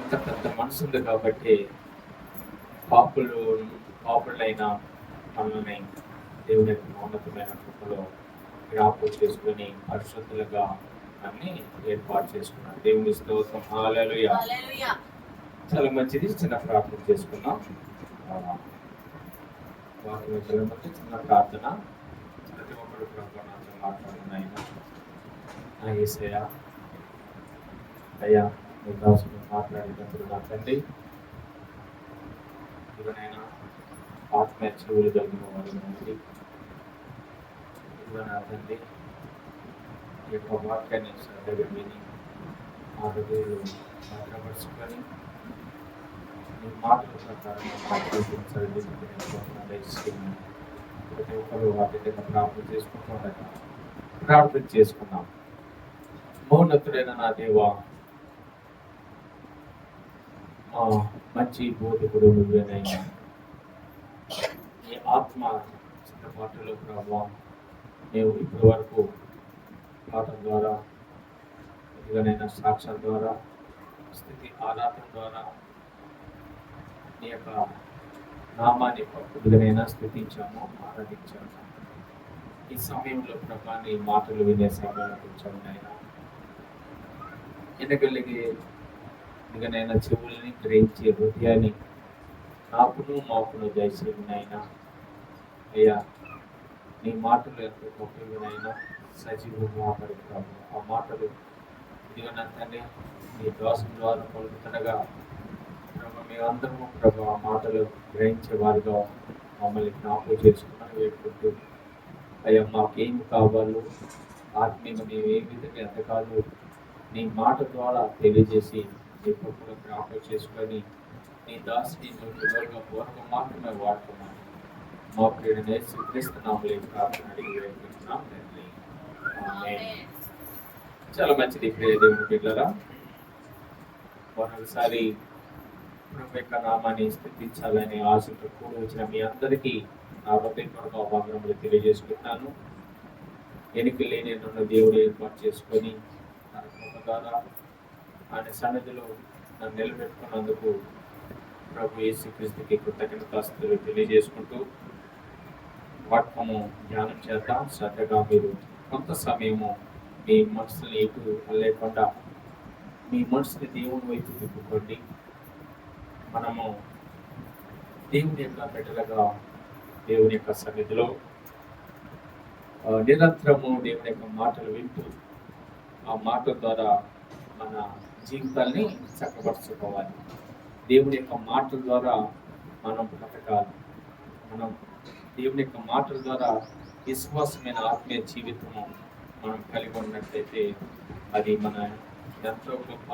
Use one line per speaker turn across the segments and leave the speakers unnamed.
ఇంత పెద్ద మనసు ఉంది కాబట్టి పాపులైన మనల్ని దేవుని యొక్క మౌనతమైన కృపలో జ్ఞాపకం చేసుకుని పరిశుద్ధులుగా అన్ని ఏర్పాటు చేసుకున్నాం. దేవుని స్తోత్రం. హల్లెలూయా. చాలా మంచిది. చిన్న ప్రార్థన చేసుకున్నాం. వాక్యం బట్టి చిన్న ప్రార్థన. ప్రతి ఒక్కరు ప్రభు నాతో మాట్లాడుతున్నాయి. యేసయ్య అయ్యా మీ దాసులు మాట్లాడేటప్పుడు నా తండ్రి ఇవనైనా ఆత్మ చెవులు కలిగిన వాళ్ళు తండ్రి ఇవన్న తండ్రి ఈ యొక్క వాక్యాన్ని శ్రద్ధగా విని మా హృదయాలు భద్రపరుచుకొని మీ మాటల ప్రకారం ప్రతి ఒక్కరు వాటి ప్రార్థన చేసుకున్నాం. మౌనతుడైన నా దేవా, మా మంచి బోధకుడు నువ్వేనైనా నీ ఆత్మ చిన్నపాటలో ప్రభావం మేము ఇప్పటి వరకు పాఠం ద్వారా ఇదిగనైనా సాక్ష్యం ద్వారా స్థితి ఆరాధన ద్వారా నీ యొక్క నామాన్ని ఇదిగనైనా స్థితించాము, ఆరాధించాము. ఈ సమయంలో ప్రభా నీ మాటలు వినే సమయాలు అయినా ఎన్నికలకి ఇదిగనైనా చెవులని గ్రహించే హృదయాన్ని నాకును మాకును దయచేయనైనా అయ్యా నీ మాటలు ఎంతో గొప్పవినైనా సజీవంగా పడుతున్నాము. ఆ మాటలు ఇదిగనంతనే నీ దోషం ద్వారా పలుకుతుండగా ప్రభు మేమందరము ప్రభు ఆ మాటలు గ్రహించే వారిగా మమ్మల్ని జ్ఞాపకం చేసుకున్నాను వేడుకుంటూ అయ్యా మాకేమి కావాలో ఆత్మీయంగా మేము ఏ విధంగా ఎంతకాదు నీ మాట ద్వారా తెలియజేసి ఎప్పుడు కూడా జ్ఞాపకం చేసుకొని నీ దాసిని పూర్వకం మాత్రమే వాడుతున్నాను. మా ప్రియుడనే శ్రీకరిస్తున్నాము లేదు ప్రార్థన అడిగి వేడుకుంటున్నాం తండ్రి. చాలా మంచిది ప్రియ దేవుని బిడ్డలారా, మరొకసారి ప్రభు యొక్క నామాన్ని స్థితించాలనే ఆశతో కూడి వచ్చిన మీ అందరికీ నా హృదయపూర్వక అభాగ్రములు తెలియజేసుకుంటున్నాను. ఎనికి లేని నన్ను దేవుడు ఏర్పాటు చేసుకొని తన కృప ద్వారా ఆయన సన్నిధిలో నన్ను నిలబెట్టుకున్నందుకు ప్రభు యేసుక్రీస్తుకి కృతజ్ఞతాస్తుతులు తెలియజేసుకుంటూ వాక్యము ధ్యానం చేద్దాం. శ్రద్ధగా మీరు కొంత సమయము మీ మనసుని ఎటు లేకుండా మీ మనసుని దేవుని వైపు తిప్పుకోండి. మనము దేవుని యొక్క బిడ్డలుగా దేవుని యొక్క సన్నిధిలో నిరంతరము దేవుని యొక్క మాటలు వింటూ ఆ మాట ద్వారా మన జీవితాల్ని చక్కపరుచుకోవాలి. దేవుని యొక్క మాటల ద్వారా మనం బ్రతకాలి. మనం దేవుని యొక్క మాటల ద్వారా విశ్వాసమైన ఆత్మీయ జీవితము మనం కలిగి ఉన్నట్లయితే అది మన ఎంతో గొప్ప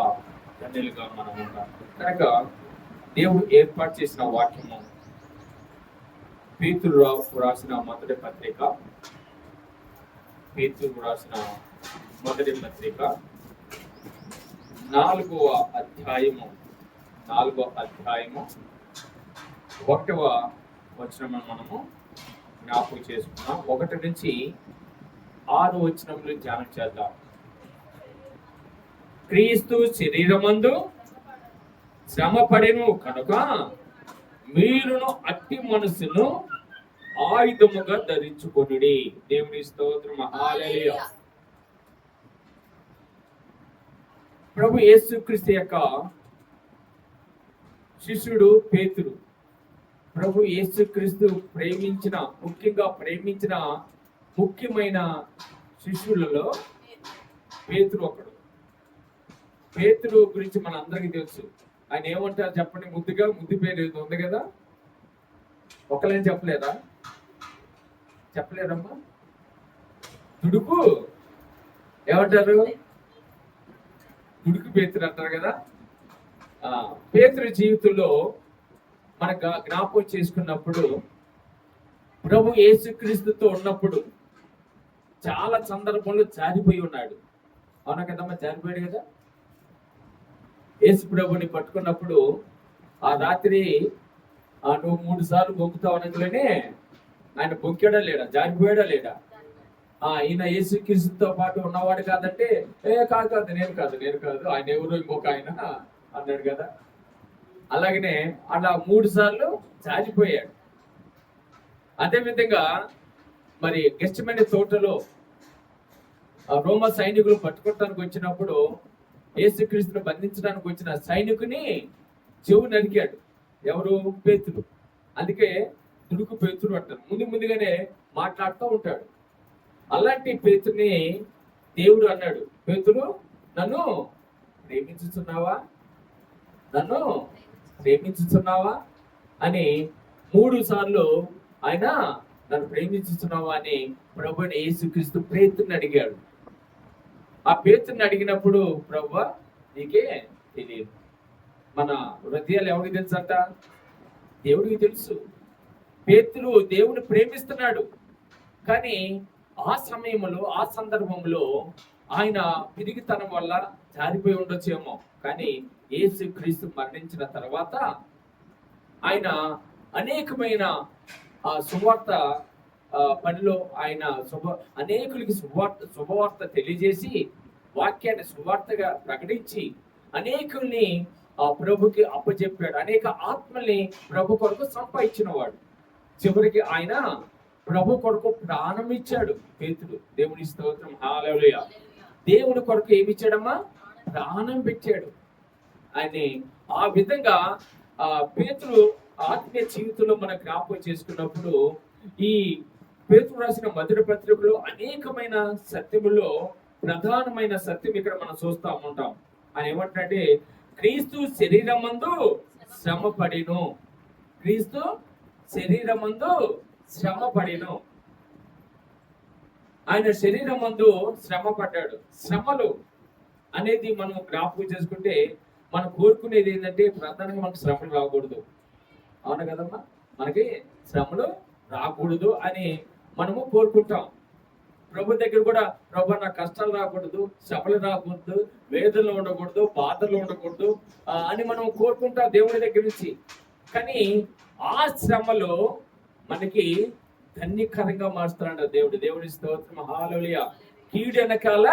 ధన్యులుగా మనం ఉంటాం. కనుక దేవుడు ఏర్పాటు చేసిన వాక్యము పేతురు రాసిన మొదటి పత్రిక 4వ అధ్యాయము 1వ వచనం మనము జ్ఞాపకం చేసుకున్నాం. 1 నుంచి 6 వచనములు ధ్యానం చేద్దాం. క్రీస్తు శరీరమందు శ్రమపడెను కనుక మీరును అట్టి మనసును ఆయుధముగా ధరించుకొనుడి. దేవుని స్తోత్రం. హల్లెలూయా. ప్రభు యేసుక్రీస్తు యొక్క శిష్యుడు పేతురు. ప్రభు యేసుక్రీస్తు ప్రేమించిన ముఖ్యమైన శిష్యులలో పేతురు ఒకడు. పేతురు గురించి మన అందరికీ తెలుసు. ఆయన ఏమంటారు చెప్పండి? ముద్దు పేరు ఉంది కదా, ఒకళ్ళని చెప్పలేదమ్మా? దుడుకు ఏమంటారు? దుడుకు పేతురు అంటారు కదా. పేతురు జీవితంలో మన జ్ఞాపకం చేసుకున్నప్పుడు ప్రభు యేసుక్రీస్తుతో ఉన్నప్పుడు చాలా సందర్భంలో జారిపోయి ఉన్నాడు. అవునా కదమ్మా? జారిపోయాడు కదా. యేసు ప్రభుని పట్టుకున్నప్పుడు ఆ రాత్రి నువ్వు 3 సార్లు బొంకుతావు అనగానే ఆయన బొంకాడా లేడా? జారిపోయాడా లేడా? ఈయన యేసుక్రీస్తుతో పాటు ఉన్నవాడు కాదంటే కాదు నేను కాదు ఆయన ఎవరు ఇంకొక ఆయన అన్నాడు కదా. అలాగనే అలా 3 సార్లు జారిపోయాడు. అదేవిధంగా మరి గెస్టమనే తోటలో రోమా సైనికులు పట్టుకోవటానికి వచ్చినప్పుడు యేసుక్రీస్తును బంధించడానికి వచ్చిన సైనికుని చెవు నరికాడు. ఎవరు? పేతురు. అందుకే దుడుకు పేతురు అంటారు. ముందుగానే మాట్లాడుతూ ఉంటాడు. అలాంటి పేతుని దేవుడు అన్నాడు, పేతురు నన్ను ప్రేమించుతున్నావా, నన్ను ప్రేమించుతున్నావా అని 3 సార్లు ఆయన నన్ను ప్రేమించుతున్నావా అని ప్రభువైన యేసుక్రీస్తు పేతురుని అడిగాడు. ఆ పేతురుని అడిగినప్పుడు ప్రభువా నీకే తెలియదు. మన హృదయాలు ఎవరికి తెలుసు అంట? దేవుడికి తెలుసు. పేతురు దేవుని ప్రేమిస్తున్నాడు, కానీ ఆ సమయంలో ఆ సందర్భంలో ఆయన పిరిగితనం వల్ల జారిపోయి ఉండొచ్చేమో. కానీ యేసుక్రీస్తు మరణించిన తర్వాత ఆయన అనేకమైన సువార్త పనిలో ఆయన అనేకులకి శుభవార్త తెలియజేసి వాక్యాన్ని సువార్తగా ప్రకటించి అనేకుల్ని ప్రభుకి అప్పచెప్పాడు. అనేక ఆత్మల్ని ప్రభు కొరకు సంపాదించిన వాడు. చివరికి ఆయన ప్రభు కొరకు ప్రాణం ఇచ్చాడు పేతుడు. దేవుని స్తోత్రం, హల్లెలూయా. దేవుని కొరకు ఏమి ఇచ్చాడమ్మా? ప్రాణం పెట్టాడు. ఆయన ఆ విధంగా పేతురు ఆత్మీయ జీవితంలో మనం జ్ఞాపకం చేసుకున్నప్పుడు ఈ పేతురు రాసిన మొదటి పత్రికలో అనేకమైన సత్యములో ప్రధానమైన సత్యం ఇక్కడ మనం చూస్తూ ఉంటాం. ఆయన ఏమంటే క్రీస్తు శరీరమందు శ్రమ పడిను, క్రీస్తు శరీరమందు శ్రమ పడిను. ఆయన శరీరమందు శ్రమ పడ్డాడు. శ్రమలు అనేది మనం జ్ఞాపకం చేసుకుంటే మనం కోరుకునేది ఏంటంటే ప్రధానంగా మనకు శ్రమలు రాకూడదు. అవును కదమ్మా, మనకి శ్రమలు రాకూడదు అని మనము కోరుకుంటాం. ప్రభు దగ్గర కూడా ప్రభు నా కష్టాలు రాకూడదు, శ్రమలు రాకూడదు, వేదనలు ఉండకూడదు, బాధలు ఉండకూడదు అని మనం కోరుకుంటాం దేవుడి దగ్గర నుంచి. కానీ ఆ శ్రమలో మనకి ధన్యకరంగా మారుస్తాడు దేవుడు. దేవుడి స్తోత్రం, హల్లెలూయా. కీడు వెనకాల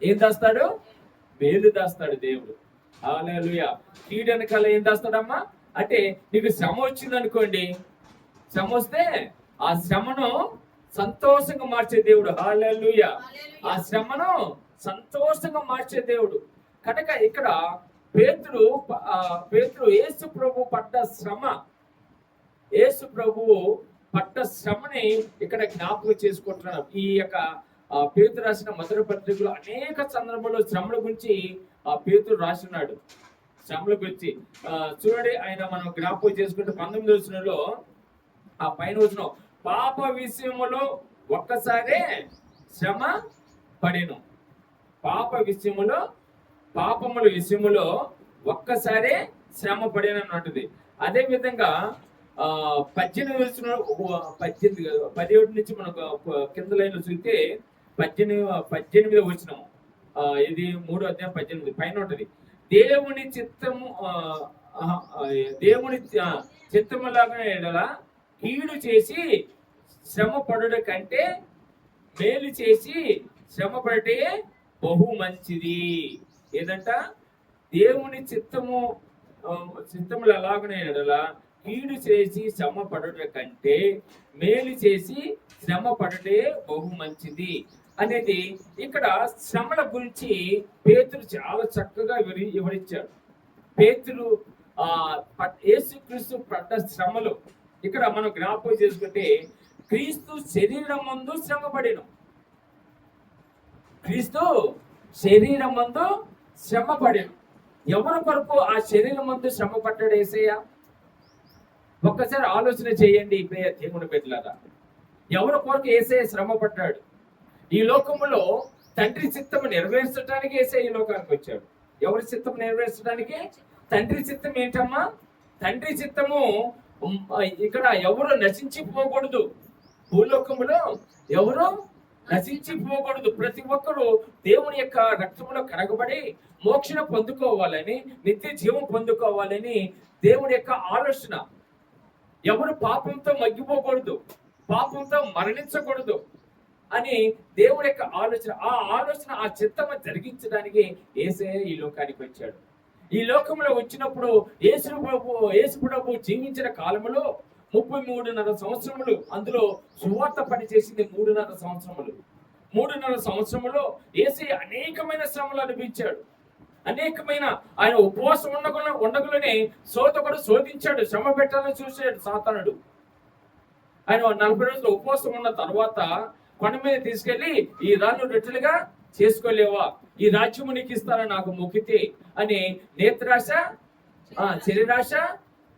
ఏం దాస్తాడు? మేలు దాస్తాడు దేవుడు. హల్లెలూయా. కీడు వెనకాల ఏం దాస్తాడమ్మా అంటే నీకు శ్రమ వచ్చింది అనుకోండి, శ్రమ వస్తే ఆ శ్రమను సంతోషంగా మార్చే దేవుడు. హల్లెలూయా. ఆ శ్రమను సంతోషంగా మార్చే దేవుడు. కనుక ఇక్కడ పేతురు యేసు ప్రభు పడ్డ శ్రమ, యేసు ప్రభువు పడ్డ శ్రమని ఇక్కడ జ్ఞాపకం చేసుకుంటున్నాం. ఈ యొక్క పేతురు రాసిన మొదటి పత్రికలో అనేక సందర్భంలో శ్రమల గురించి పేతురు రాసినాడు. శ్రమల గురించి చూడండి, ఆయన మనం జ్ఞాపకం చేసుకుంటే 19వ వచనంలో ఆ పైన వచనం, పాప విషయములో ఒక్కసారే శ్రమ పడెను. పాపముల విషయములో ఒక్కసారే శ్రమ పడేను అన్నట్టుది. అదే విధంగా 17 నుంచి మనకు కింద లైన్లో చూస్తే 18 వచ్చినాం. ఇది 3వ అధ్యాయం 18 పైన ఉంటది. దేవుని చిత్తములాగా ఎడల కీడు చేసి శ్రమ పడుట కంటే మేలు చేసి శ్రమ పడితే బహు మంచిది. ఏదంట? దేవుని చిత్తములు ఎలాగనే ఎడల కీడు చేసి శ్రమ పడుట కంటే మేలు చేసి శ్రమ పడుటే బహు మంచిది అనేది ఇక్కడ శ్రమల గురించి పేతురు చాలా చక్కగా వివరించాడు. పేతురు యేసుక్రీస్తు పడ్డ శ్రమలు ఇక్కడ మనం జ్ఞాపకం చేసుకుంటే క్రీస్తు శరీరమందు శ్రమ పడెను. క్రీస్తు శరీరమందు శ్రమ పడెను. ఎవరి కొరకు ఆ శరీరమందు శ్రమ పడ్డాడు యేసయ్య? ఒక్కసారి ఆలోచన చేయండి దేవుని బిడ్డలారా. ఎవరి కొరకు యేసయ్య శ్రమ పడ్డాడు? ఈ లోకములో తండ్రి చిత్తము నెరవేర్చడానికి యేసయ్య ఈ లోకానికి వచ్చాడు. ఎవరి చిత్తం నెరవేర్చడానికి? తండ్రి చిత్తం ఏంటమ్మా? తండ్రి చిత్తము ఇక్కడ ఎవరు నశించిపోకూడదు. భూలోకములో ఎవరు నశించిపోకూడదు. ప్రతి ఒక్కరూ దేవుని యొక్క రక్తంలో కరగబడి మోక్షణ పొందుకోవాలని, నిత్య జీవం పొందుకోవాలని దేవుని యొక్క ఆలోచన. ఎవరు పాపంతో మగ్గిపోకూడదు, పాపంతో మరణించకూడదు అని దేవుడి యొక్క ఆలోచన. ఆ ఆలోచన, ఆ చిత్తము జరిగించడానికి యేసయ్య ఈ లోకానికి వచ్చాడు. ఈ లోకంలో వచ్చినప్పుడు యేసు ప్రభు జీవించిన కాలంలో 33.5 సంవత్సరములు, అందులో సువార్త పని చేసింది 3.5 సంవత్సరములు. 3.5 సంవత్సరములో యేసయ్య అనేకమైన శ్రమలు అనిపించాడు. అనేకమైన ఆయన ఉపవాసం ఉండగలనే సోదకుడు శోధించాడు, శ్రమ పెట్టాలని చూశాడు సాతానుడు. ఆయన 40 రోజులు ఉపవాసం ఉన్న తర్వాత కొండ మీద తీసుకెళ్లి, ఈ రాళ్ళు రొట్టెలుగా చేసుకోలేవా, ఈ రాజ్యము నీకు ఇస్తానని నాకు మొక్కితే అని నేత్రాశ, శరీరాశ,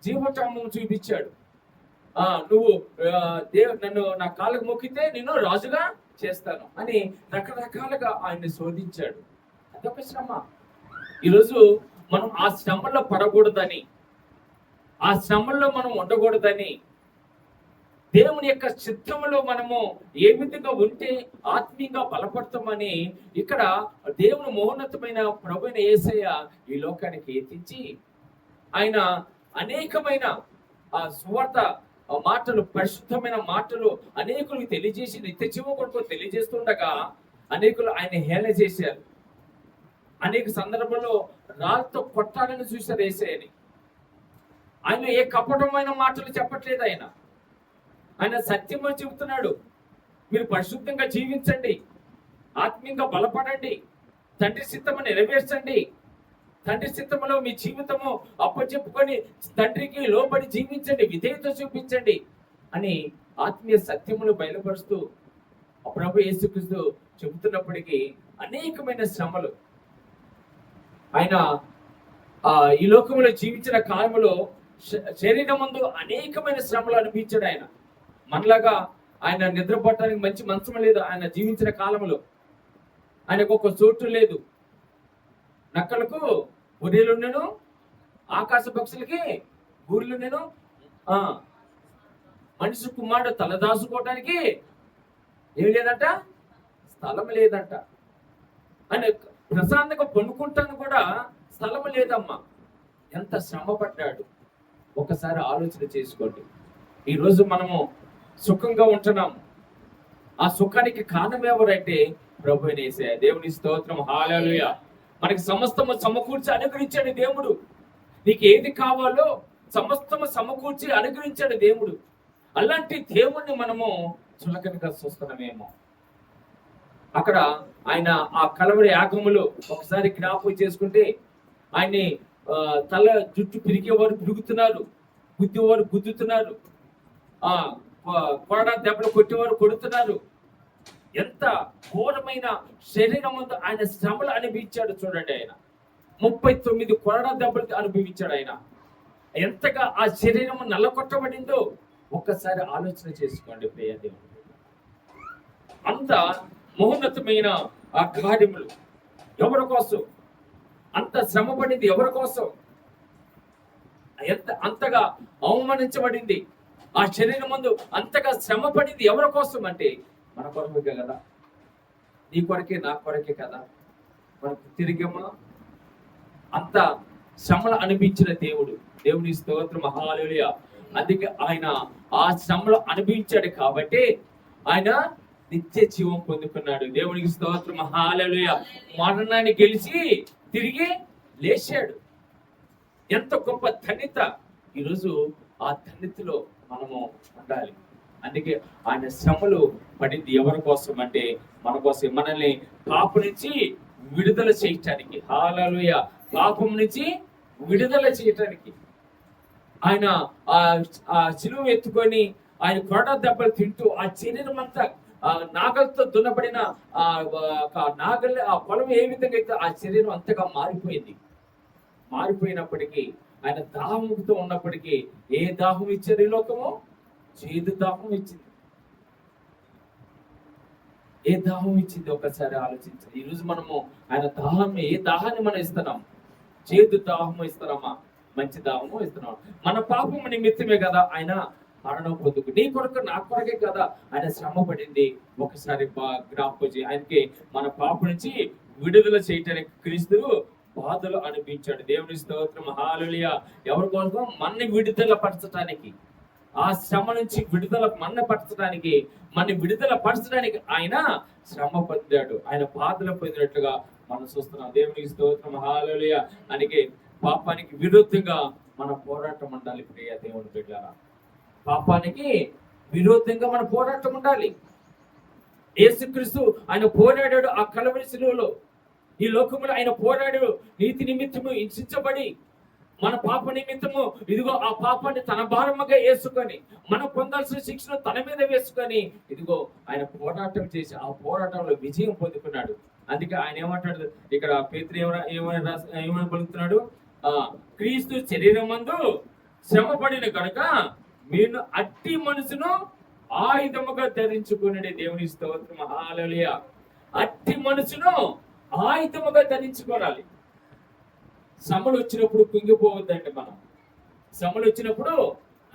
జీవోత్సాహం చూపించాడు. నువ్వు నన్ను నా కాళ్ళకు మొక్కితే నిన్ను రాజుగా చేస్తాను అని రకరకాలుగా ఆయన్ని శోధించాడు. అదొక శ్రమ. ఈరోజు మనం ఆ శ్రమల్లో పడకూడదని, ఆ శ్రమల్లో మనం ఉండకూడదని, దేవుని యొక్క చిత్తంలో మనము ఏ విధంగా ఉంటే ఆత్మీయంగా బలపడతామని ఇక్కడ దేవుని మహోన్నతమైన ప్రభువైన యేసయ్య ఈ లోకానికి ఎత్తించి ఆయన అనేకమైన ఆ సువార్త మాటలు, పరిశుద్ధమైన మాటలు అనేకులకు తెలియజేసి నిత్య జీవం కొరకు తెలియజేస్తుండగా అనేకులు ఆయన హేళన చేశారు. అనేక సందర్భంలో రాళ్ళతో కొట్టాలని చూశారు యేసయ్యని. ఆయన ఏ కపటమైన మాటలు చెప్పట్లేదు. ఆయన సత్యమో చెబుతున్నాడు. మీరు పరిశుద్ధంగా జీవించండి, ఆత్మీయంగా బలపడండి, తండ్రి చిత్తము నెరవేర్చండి, తండ్రి చిత్తములో మీ జీవితము అప్పచెప్పుకొని తండ్రికి లోబడి జీవించండి, విధేయత చూపించండి అని ఆత్మీయ సత్యములు బయలుపరుస్తూ ప్రభు యేసుక్రీస్తు చెబుతున్నప్పటికీ అనేకమైన శ్రమలు ఆయన ఈ లోకంలో జీవించిన కాలంలో శరీరమందు అనేకమైన శ్రమలు అనిపించాడు. ఆయన మనలాగా ఆయన నిద్రపోవటానికి మంచి మంచం లేదు. ఆయన జీవించిన కాలంలో ఆయనకు ఒక చోటు లేదు. నక్కలకు గొర్రెలుండెను, ఆకాశ పక్షులకి గూర్లుండెను, మనిషి కుమారుడు తలదాసుకోవటానికి ఏమి లేదంట, స్థలం లేదంట. ఆయన ప్రశాంతంగా పండుకుంటాను కూడా స్థలం లేదమ్మా. ఎంత శ్రమ పడ్డాడు ఒకసారి ఆలోచన చేసుకోండి. ఈరోజు మనము సుఖంగా ఉంటున్నాము. ఆ సుఖానికి కారణం ఎవరంటే ప్రభువైన యేసయ్య. దేవుని స్తోత్రం, హల్లెలూయా. మనకి సమస్తము సమకూర్చి అనుగ్రహించాడు దేవుడు. నీకు ఏది కావాలో సమస్తము సమకూర్చి అనుగ్రహించాడు దేవుడు. అలాంటి దేవుణ్ణి మనము చులకనగా చూస్తున్నామేమో. అక్కడ ఆయన ఆ కలవరి యాగములు ఒకసారి జ్ఞాపకం చేసుకుంటే ఆయన్ని తల జుట్టు పిరిగేవారు పిరుగుతున్నారు, గుద్దేవారు గుద్దుతున్నారు, కొరడా దెబ్బలు కొట్టేవారు కొడుతున్నారు. ఎంత ఘోరమైన శరీరం ముందు ఆయన శ్రమలు అనుభవించాడు చూడండి. ఆయన 39 కొరడా దెబ్బలు అనుభవించాడు. ఆయన ఎంతగా ఆ శరీరం నల్లకొట్టబడిందో ఒక్కసారి ఆలోచన చేసుకోండి ప్రియ దేవుడు. అంత మహోన్నతమైన ఆ కార్యములు ఎవరి కోసం, అంత శ్రమ పడింది ఎవరి కోసం, అంతగా అవమానించబడింది ఆ శరీరం ముందు, అంతగా శ్రమ పడింది ఎవరి కోసం అంటే మన కొరకే కదా, నీ కొరకే నా కొరకే కదా. మనకు తిరిగమ్మా అంత శ్రమలు అనిపించిన దేవుడు. దేవుని స్తోత్రం, హల్లెలూయా. అందుకే ఆయన ఆ శ్రమలు అనుభవించాడు కాబట్టి ఆయన నిత్య జీవం పొందుకున్నాడు. దేవునికి స్తోత్రం, హల్లెలూయా. మరణాన్ని గెలిచి తిరిగి లేచాడు. ఎంత గొప్ప ధన్యత. ఈరోజు ఆ ధన్యతలో మనము ఉండాలి. అందుకే ఆయన శ్రమలు పడింది ఎవరి కోసం అంటే మన కోసం, మనల్ని పాపం నుంచి విడుదల చేయటానికి. హల్లెలూయా. పాపం నుంచి విడుదల చేయటానికి ఆయన ఆ శిలువ ఎత్తుకొని ఆయన కొరడా దెబ్బలు తింటూ ఆ శరీరం అంతా నాగలతో దున్నబడిన నాగలి ఆ పొలం ఏ విధంగా అయితే ఆ శరీరం అంతగా మారిపోయింది. మారిపోయినప్పటికీ ఆయన దాహముతో ఉన్నప్పటికీ ఏ దాహం ఇచ్చారు ఈ లోకము? చేదు దాహం ఇచ్చింది. ఏ దాహం ఇచ్చింది ఒకసారి ఆలోచించాలి. ఈరోజు మనము ఆయన దాహాన్ని, ఏ దాహాన్ని మనం ఇస్తున్నాం? చేదు దాహము ఇస్తున్నామా? మంచి దాహము ఇస్తున్నాం. మన పాపము నిమిత్తమే కదా ఆయన మరణం పొందుకు, నీ కొరకు నా కొరకే కదా ఆయన శ్రమ పడింది. ఒకసారి జ్ఞాపకం చేయి. ఆయనకి మన పాపం నుంచి విడుదల చేయటానికి క్రీస్తు బాధలు అనిపించాడు. దేవుని స్తోత్రం, హల్లెలూయా. ఎవరి కోసం? మనని విడుదల పరచడానికి, ఆ శ్రమ నుంచి మన విడుదల పరచడానికి ఆయన శ్రమ పొందాడు. ఆయన బాధలు పొందినట్లుగా మనం చూస్తున్నాం. దేవునికి స్తోత్రం, హల్లెలూయా. అందుకే పాపానికి విరుద్ధంగా మన పోరాటం ఉండాలి. ప్రియ దేవుని బిడ్డలారా, పాపానికి విరుద్ధంగా మన పోరాటం ఉండాలి. యేసుక్రీస్తు ఆయన పోరాడాడు ఆ కలవరి శిలువలో. ఈ లోకములో ఆయన పోరాడాడు నీతి నిమిత్తము హింసించబడి, మన పాప నిమిత్తము ఇదిగో ఆ పాపాన్ని తన భారముగా వేసుకొని, మనం పొందాల్సిన శిక్షను తన మీద వేసుకొని, ఇదిగో ఆయన పోరాటం చేసి ఆ పోరాటంలో విజయం పొందుకున్నాడు. అందుకే ఆయన ఏమంటాడు ఇక్కడ, పేతురు ఏమని పలుకుతున్నాడు, క్రీస్తు శరీరమందు శ్రమపడిన కనుక మీరు అట్టి మనసును ఆయుధముగా ధరించుకునే. దేవుని స్తోత్రం, హల్లెలూయా. అట్టి మనసును ఆయుధముగా ధరించుకోవాలి. శ్రమలు వచ్చినప్పుడు కుంగిపోవద్దండి. మనం శ్రమలు వచ్చినప్పుడు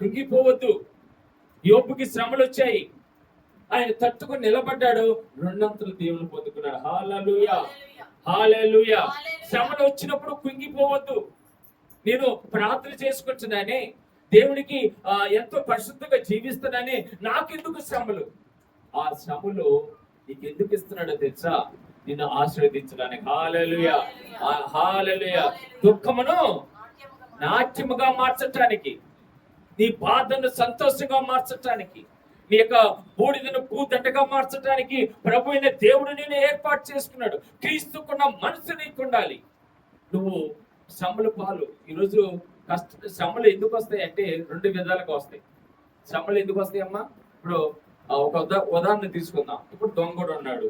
కుంగిపోవద్దు. యోబుకి శ్రమలు వచ్చాయి, ఆయన తట్టుకుని నిలబడ్డాడు, రెండంతలు దేవుని పొందుకున్నాడు. హల్లెలూయా, హల్లెలూయా. శ్రమలు వచ్చినప్పుడు కుంగిపోవద్దు. నేను ప్రార్థన చేసుకుంటున్నానే, దేవునికి ఎంతో పరిశుద్ధంగా జీవిస్తున్నానే, నాకెందుకు శ్రమలు? ఆ శ్రమలు నీకు ఎందుకు ఇస్తున్నాడో తెలుసా? నిన్ను ఆశీర్వదించడానికి. హల్లెలూయా, హల్లెలూయా. దుఃఖమును నాట్యముగా మార్చటానికి, నీ బాధను సంతోషంగా మార్చటానికి, నీ యొక్క బూడిదను పూదండగా మార్చడానికి ప్రభు అయిన దేవుడు నేను ఏర్పాటు చేసుకున్నాడు. క్రీస్తుకున్న మనసు నీకు ఉండాలి. నువ్వు శ్రమల పాలు. ఈరోజు శ్రమలు ఎందుకు వస్తాయి అంటే రెండు విధాలుగా వస్తాయి. శ్రమలు ఎందుకు వస్తాయి అమ్మా? ఇప్పుడు ఒక ఉదాహరణ తీసుకుందాం. ఇప్పుడు దొంగడు ఉన్నాడు.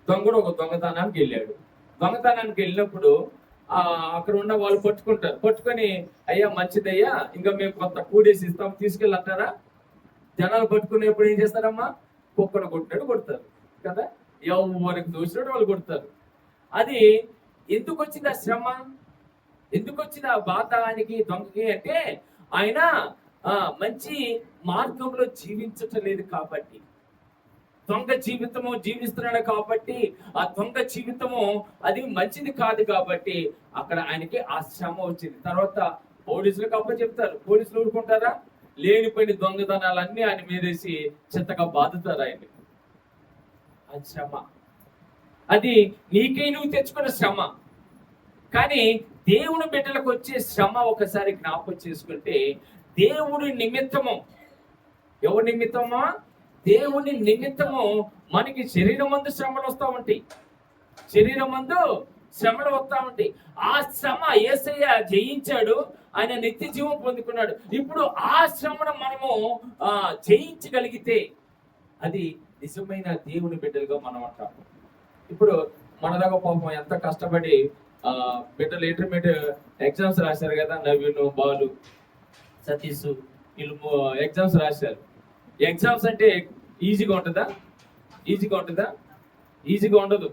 దొంగడు ఒక దొంగతనానికి వెళ్ళాడు. దొంగతనానికి వెళ్ళినప్పుడు అక్కడ ఉన్న వాళ్ళు పట్టుకుంటారు. పట్టుకొని, అయ్యా మంచిదయ్యా, ఇంకా మేము కొంత కూడేసి ఇస్తాం, తీసుకెళ్ళంటారా? జనాలు పట్టుకునేప్పుడు ఏం చేస్తారమ్మా? కుక్కను కొట్టినట్టు కొడతారు కదా, ఎవరికి దోచినట్టు వాళ్ళు కొడతారు. అది ఎందుకు వచ్చింది ఆ శ్రమ? ఎందుకు వచ్చింది ఆ బాధ ఆయనకి, దొంగకి అంటే ఆయన మంచి మార్గంలో జీవించటం లేదు కాబట్టి, దొంగ జీవితము జీవిస్తున్నాడు కాబట్టి, ఆ దొంగ జీవితము అది మంచిది కాదు కాబట్టి అక్కడ ఆయనకి ఆ శ్రమ వచ్చింది. తర్వాత పోలీసులకు అప్పచెప్తారు. పోలీసులు ఊరుకుంటారా? లేనిపోయిన దొంగతనాలన్నీ ఆయన మీదేసి చెత్తగా బాధుతారు ఆయన్ని. అది శ్రమ. అది నీకే నువ్వు తెచ్చుకున్న శ్రమ. కానీ దేవుని బిడ్డలకు వచ్చే శ్రమ ఒకసారి జ్ఞాపకం చేసుకుంటే, దేవుడి నిమిత్తము, ఎవరి నిమిత్తమా? దేవుని నిమిత్తము మనకి శరీరం మందు శ్రమలు వస్తూ ఉంటాయి. శరీరం మందు శ్రమలు వస్తూ ఉంటాయి. ఆ శ్రమ యేసయ్య జయించాడు, ఆయన నిత్య జీవం పొందుకున్నాడు. ఇప్పుడు ఆ శ్రమను మనము జయించగలిగితే అది నిజమైన దేవుని బిడ్డలుగా మనం అంటాం. ఇప్పుడు మన దగ్గర పాపం ఎంత కష్టపడి బిడ్డలు ఇంటర్మీడియట్ ఎగ్జామ్స్ రాశారు కదా, నవీన్, బాలు, సతీష్, వీళ్ళు ఎగ్జామ్స్ రాశారు. ఎగ్జామ్స్ అంటే ఈజీగా ఉంటుందా? ఈజీగా ఉంటుందా? ఈజీగా ఉండదు.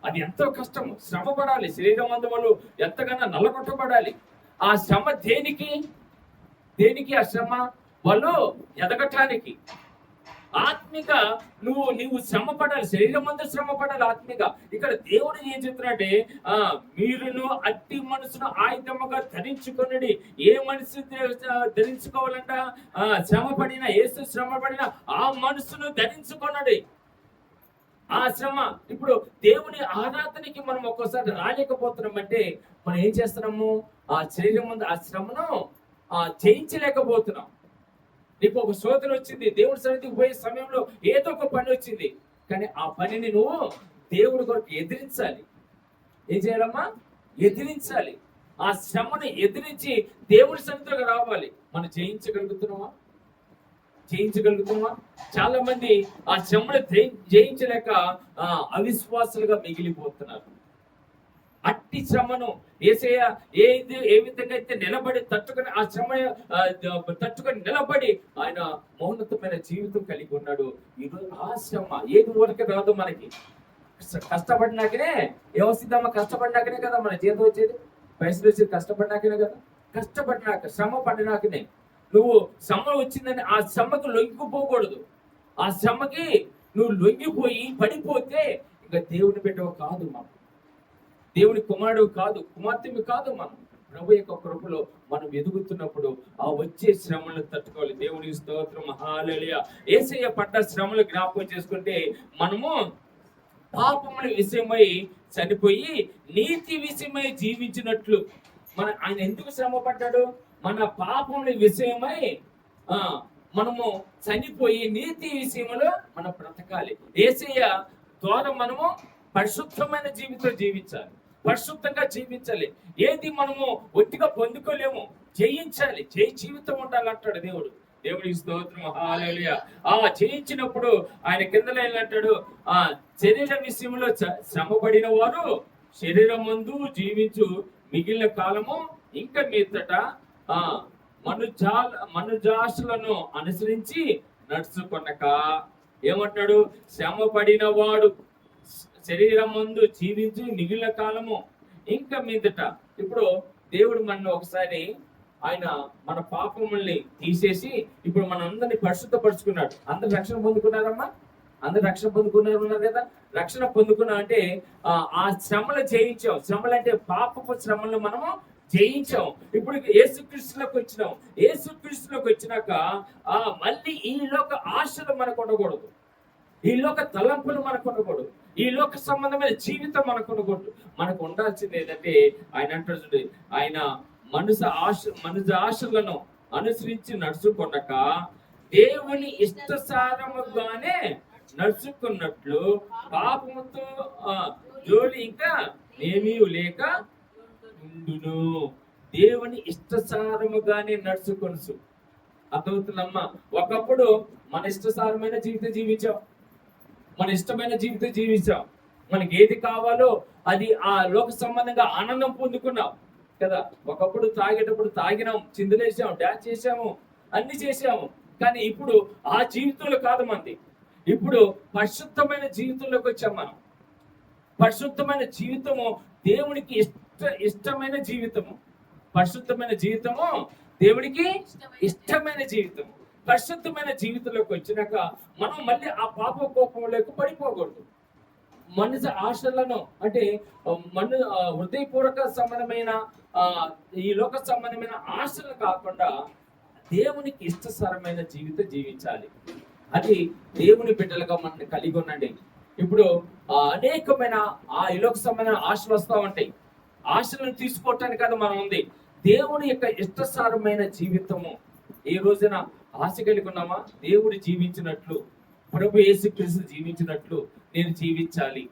అది ఎంతో కష్టము, శ్రమ పడాలి. శరీరం అందు వాళ్ళు ఎంతగానో నల్లగొట్టబడాలి. ఆ శ్రమ దేనికి? దేనికి ఆ శ్రమ? వాళ్ళు ఎదగటానికి. ఆత్మిక నువ్వు శ్రమ పడాలి, శరీరం అంతా శ్రమ పడాలి ఆత్మిక. ఇక్కడ దేవుడు ఏం చెప్తున్నాడంటే, మీరును అట్టి మనసును ఆయుధముగా ధరించుకొనుడి. ఏ మనసు ధరించుకోవాలంట? శ్రమ పడిన, యేసు శ్రమ పడిన ఆ మనసును ధరించుకొనుడి. ఆ శ్రమ. ఇప్పుడు దేవుని ఆరాధనకి మనం ఒక్కోసారి రాలేకపోతున్నామంటే మనం ఏం చేస్తున్నాము? ఆ శరీరం ముందు ఆ శ్రమను జయించలేకపోతున్నాం. నీకు ఒక శోధన వచ్చింది, దేవుడి సన్నిధికి పోయే సమయంలో ఏదో ఒక పని వచ్చింది, కానీ ఆ పనిని నువ్వు దేవుడి కొరకు ఎదిరించాలి. ఏం చేయాలమ్మా? ఎదిరించాలి. ఆ శ్రమను ఎదిరించి దేవుడి సన్నిధిలోకి రావాలి. మనం జయించగలుగుతున్నామా? జయించగలుగుతున్నామా? చాలా మంది ఆ శ్రమను జయించలేక అవిశ్వాసులుగా మిగిలిపోతున్నారు. అట్టి శ్రమను యేసయ్య ఏ విధంగా అయితే నిలబడి తట్టుకొని ఆ శ్రమ తట్టుకొని నిలబడి ఆయన మౌనతమైన జీవితం కలిగి ఉన్నాడు. ఈరోజు ఆ శ్రమ ఏది ఊరికి రాదు మనకి. కష్టపడినాకనే ఏమొస్తుందమ్మా? కష్టపడినాకనే కదా మన జీతం వచ్చేది, పైసలు వచ్చేది కష్టపడినాకనే కదా. కష్టపడినాక, శ్రమ పడినాకనే. నువ్వు శ్రమ వచ్చిందని ఆ శ్రమకు లొంగిపోకూడదు. ఆ శ్రమకి నువ్వు లొంగిపోయి పడిపోతే ఇంకా దేవుని బిడ్డవు కాదు, మనం దేవుని కుమారుడు కాదు, కుమార్తెమి కాదు. మనం ప్రభు యొక్క కృపలో మనం ఎదుగుతున్నప్పుడు ఆ వచ్చే శ్రమలను తట్టుకోవాలి. దేవుని స్తోత్రం, హల్లెలూయా. యేసయ్య పడ్డ శ్రమలు జ్ఞాపకం చేసుకుంటే మనము పాపముల విషయమై చనిపోయి నీతి విషయమై జీవించినట్లు ఆయన ఎందుకు శ్రమ పడ్డాడు? మన పాపముల విషయమై మనము చనిపోయి నీతి విషయంలో మనం బ్రతకాలి. యేసయ్య ద్వారా మనము పరిశుద్ధమైన జీవితం జీవించాలి, పరిశుద్ధంగా జీవించాలి. ఏది మనము ఒట్టిగా పొందుకోలేము, జయించాలి, జయ జీవితం ఉండాలంటాడు దేవుడు. దేవుడికి స్తోత్రం, హల్లెలూయా. జయించినప్పుడు ఆయన కిందలో ఏంటంటాడు? శరీర విషయంలో శ్రమపడిన వారు శరీరం ముందు జీవించు మిగిలిన కాలము ఇంకా మీదట మనుజాశలను అనుసరించి నడుచుకొనక, ఏమంటాడు? శ్రమ పడిన వాడు శరీరం ముందు జీవించు మిగిలిన కాలము ఇంకా మీదట. ఇప్పుడు దేవుడు మన ఒకసారి ఆయన మన పాపముల్ని తీసేసి ఇప్పుడు మన అందరినీ పరిశుద్ధపరుచుకున్నాడు. అందరు రక్షణ పొందుకున్నారమ్మా? అందరు రక్షణ పొందుకున్నారు కదా. రక్షణ పొందుకున్నా అంటే ఆ శ్రమలు జయించాం. శ్రమలు అంటే పాపపు శ్రమలను మనము జయించాం. ఇప్పుడు యేసుక్రీస్తులోకి వచ్చినాం. యేసుక్రీస్తులోకి వచ్చినాక మళ్ళీ ఈ లోక ఆశలు మనకు ఉండకూడదు, ఈ లోక తలంపులు మనకు ఉండకూడదు, ఈ లోక సంబంధమైన జీవితం మనకు ఉండకూడదు. మనకు ఉండాల్సింది ఏంటంటే ఆయన అంటాడు, ఆయన మనుష ఆశలను అనుసరించి నడుచుకొనక దేవుని ఇష్టసారముగానే నడుచుకున్నట్లు పాపముతో జోలి ఇంకా ఏమీ లేక ఉండును. దేవుని ఇష్టసారముగానే నడుచుకొనుసు. అర్థమవుతుందమ్మా? ఒకప్పుడు మన ఇష్టసారమైన జీవితం జీవించాం, మన ఇష్టమైన జీవితం జీవించాం. మనకి ఏది కావాలో అది ఆ లోక సంబంధంగా ఆనందం పొందుకున్నాం కదా. ఒకప్పుడు తాగేటప్పుడు తాగినాం, చిందులేసాం, డాన్స్ చేసాము, అన్ని చేసాము. కానీ ఇప్పుడు ఆ జీవితంలో కాదు మంది. ఇప్పుడు పరిశుద్ధమైన జీవితంలోకి వచ్చాం మనం. పరిశుద్ధమైన జీవితము దేవునికి ఇష్టమైన జీవితము. పరిశుద్ధమైన జీవితము దేవునికి ఇష్టమైన జీవితము. పరిశుద్ధమైన జీవితంలోకి వచ్చినాక మనం మళ్ళీ ఆ పాప కోపంలోకి పడిపోకూడదు. మనిషి ఆశలను అంటే హృదయపూర్వక సంబంధమైన ఈ లోక సంబంధమైన ఆశలు కాకుండా దేవునికి ఇష్టసరమైన జీవితం జీవించాలి. అది దేవుని బిడ్డలుగా మనం కలిగి ఉండండి. ఇప్పుడు అనేకమైన ఈ లోక సంబంధమైన ఆశలు వస్తూ ఉంటాయి. ఆశలను తీసుకోవటానికి కదా మనం ఉంది. దేవుని యొక్క ఇష్టసారమైన జీవితము ఈ రోజున ఆశ కలిగి ఉన్నామా? దేవుడు జీవించినట్లు, ప్రభు యేసుక్రీస్తు జీవించినట్లు నేను జీవించాలి.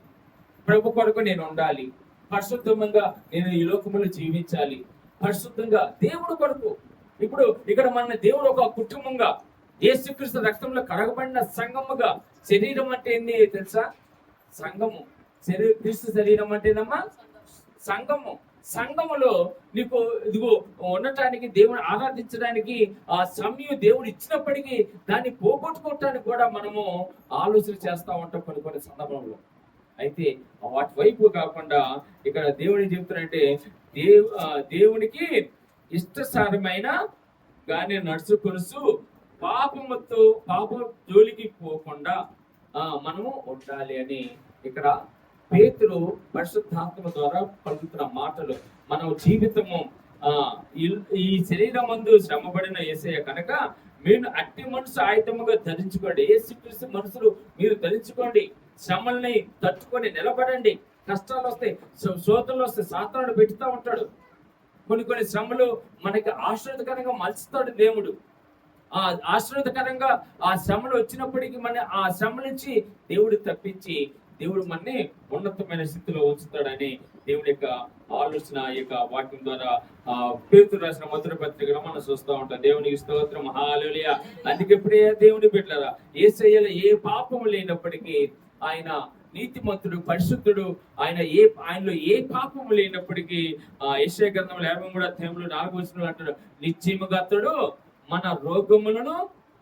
ప్రభు కొరకు నేను ఉండాలి. పరిశుద్ధంగా నేను ఈ లోకములో జీవించాలి. పరిశుద్ధంగా దేవుడు కొరకు. ఇప్పుడు ఇక్కడ మన దేవుడు ఒక కుటుంబంగా యేసుక్రీస్తు రక్తంలో కడగబడిన సంఘముగా. శరీరం అంటే ఏంది తెలుసా? సంఘము. క్రీస్తు శరీరం అంటేనమ్మా సంఘము. సంఘములో నీకు ఇదిగో ఉండటానికి, దేవుని ఆరాధించడానికి ఆ సమయం దేవుడు ఇచ్చినప్పటికీ దాన్ని పోగొట్టుకోవటానికి కూడా మనము ఆలోచన చేస్తూ ఉంటాం కొన్ని సందర్భంలో. అయితే వాటి వైపు కాకుండా ఇక్కడ దేవుడు చెప్తారంటే దేవునికి ఇష్టసారమైన గానే నడుచుకొనుసు పాప జోలికి పోకుండా మనము ఉండాలి అని ఇక్కడ పేతురు పరిశుద్ధాత్మ ద్వారా పలుకుతున్న మాటలు. మన జీవితము ఈ శరీరం మందు శ్రమపడిన యేసయ్య కనుక మీరు అట్టి మనసు ఆయుధముగా ధరించుకోండి. యేసుక్రీస్తు మనసులు మీరు ధరించుకోండి. శ్రమల్ని తట్టుకొని నిలబడండి. కష్టాలు వస్తాయి, శోధనలు వస్తాయి, సాతానుడు పెట్టుతూ ఉంటాడు. కొన్ని శ్రమలు మనకి ఆశీర్వాదకరంగా మలుస్తాడు దేవుడు. ఆశీర్వాదకరంగా ఆ శ్రమలు వచ్చినప్పటికీ మన ఆ శ్రమ నుంచి దేవుడు తప్పించి దేవుడు మనని ఉన్నతమైన స్థితిలో ఉంచుతాడని దేవుడి యొక్క ఆలోచన ఈ యొక్క వాక్యం ద్వారా పేతురు రాసిన మొదటి పత్రికలో మనం చూస్తూ ఉంటాం. దేవునికి స్తోత్రం, హల్లెలూయా. అందుకే ఇప్పుడే దేవుని బిడ్డలారా, యేసయ్యలో ఏ పాపము లేనప్పటికీ ఆయన నీతిమంతుడు, పరిశుద్ధుడు. ఆయనలో ఏ పాపము లేనప్పటికీ యెషయా గ్రంథం 53:4 అంటాడు, నిశ్చయముగా అతడు మన రోగములను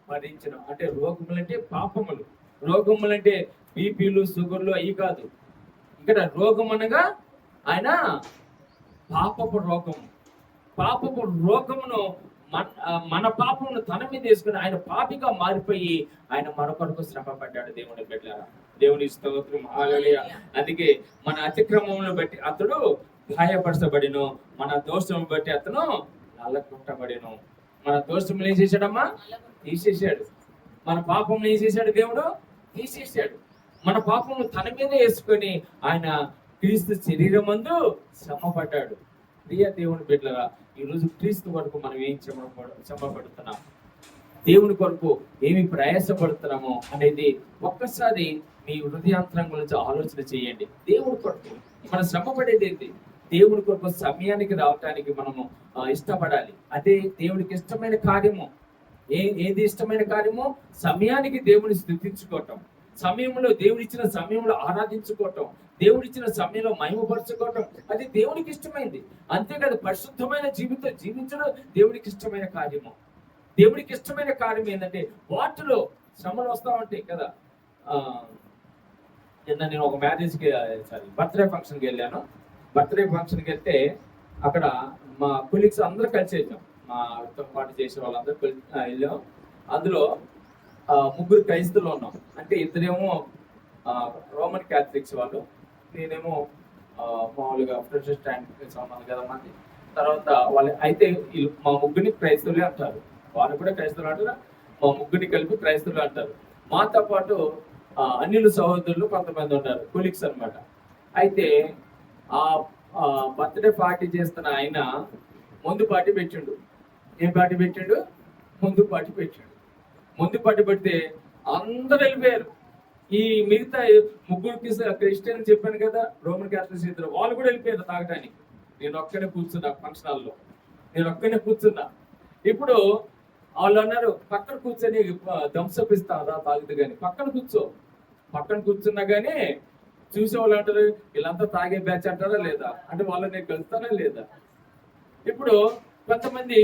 భరించను. అంటే రోగములు అంటే పాపములు. రోగములు అంటే బీపీలు, షుగర్లు అవి కాదు. ఇక్కడ రోగం అనగా ఆయన పాపపు రోగము. పాపపు రోగమును మన పాపమును తన మీద తీసుకుని ఆయన పాపిగా మారిపోయి ఆయన మన కొరకు శ్రమ పడ్డాడు. దేవుని బిడ్డలారా, దేవుని స్తోత్రం, హల్లెలూయా. అందుకే మన అతిక్రమములను బట్టి అతడు గాయపరచబడిను, మన దోషం బట్టి అతను నల్లగొట్టబడిను. మన దోషములు ఏం చేశాడమ్మా? తీసేశాడు. మన పాపం ఏం చేశాడు? దేవుడు తీసేశాడు. మన పాపము తన మీద వేసుకొని ఆయన క్రీస్తు శరీరం మందు శ్రమ పడ్డాడు. ప్రియ దేవుని బిడ్డలారా, ఈరోజు క్రీస్తు వరకు మనం ఏం శ్రమపడుతున్నాం, దేవుని కొరకు ఏమి ప్రయాసపడుతున్నామో అనేది ఒక్కసారి మీ హృదయాంతరం గురించి ఆలోచన చేయండి. దేవుని కొరకు మనం శ్రమ పడేది ఏంటి? దేవుని కొరకు సమయానికి రావటానికి మనము ఇష్టపడాలి. అదే దేవునికి ఇష్టమైన కార్యము. ఏది ఇష్టమైన కార్యము? సమయానికి దేవుని స్థుతించుకోవటం, సమయంలో దేవుడిచ్చిన సమయంలో ఆరాధించుకోవటం, దేవుడిచ్చిన సమయంలో మహిమపరచుకోవటం, అది దేవునికి ఇష్టమైంది. అంతేకాదు పరిశుద్ధమైన జీవితం జీవించడం దేవునికి ఇష్టమైన కార్యము. దేవుడికి ఇష్టమైన కార్యం ఏంటంటే వాటిలో శ్రమలు వస్తా ఉంటాయి కదా. నేను ఒక మ్యారేజ్కి బర్త్డే ఫంక్షన్కి వెళ్ళాను. బర్త్డే ఫంక్షన్కి వెళ్తే అక్కడ మా కొలీగ్స్ అందరూ కలిసి వెళ్ళాం. మాతో పాటు చేసే వాళ్ళందరూ వెళ్ళాం. అందులో 3 క్రైస్తవులు ఉన్నాం. అంటే ఇద్దరేమో రోమన్ క్యాథలిక్స్ వాళ్ళు, నేనేమో మామూలుగా ప్రొటెస్టాంట్ సంబంధం కదా మంది. తర్వాత వాళ్ళు అయితే మా ముగ్గురిని క్రైస్తవులే అంటారు, వాళ్ళు కూడా క్రైస్తవులు అంటారు, మా ముగ్గురిని కలిపి క్రైస్తవులు అంటారు. మాతో పాటు అన్యుల సహోదరులు కొంతమంది ఉన్నారు, కొలీగ్స్ అనమాట. అయితే ఆ బర్త్డే పార్టీ చేస్తున్న ఆయన ముందు పార్టీ పెట్టిండు. ఏం పార్టీ పెట్టిండు? ముందు పార్టీ పెట్టిండు. ముందు పార్టీ పెడితే అందరు వెళ్ళిపోయారు. ఈ మిగతా ముగ్గురికి క్రిస్టియన్ చెప్పాను కదా, రోమన్ క్యాథలిక్స్ ఇద్దరు, వాళ్ళు కూడా వెళ్ళిపోయారు తాగడానికి. నేను ఒక్కనే కూర్చున్నా ఫంక్షన్ హాల్లో, నేను ఒక్కనే కూర్చున్నా. ఇప్పుడు వాళ్ళు అన్నారు పక్కన కూర్చొని థమ్స్అప్ ఇస్తారా తాగుతూ కానీ, పక్కన కూర్చో. పక్కన కూర్చున్నా కానీ చూసే వాళ్ళు అంటారు వీళ్ళంతా తాగే బ్యాచ్ అంటారా లేదా, అంటే వాళ్ళని నేను కలుస్తానా లేదా. ఇప్పుడు కొంతమంది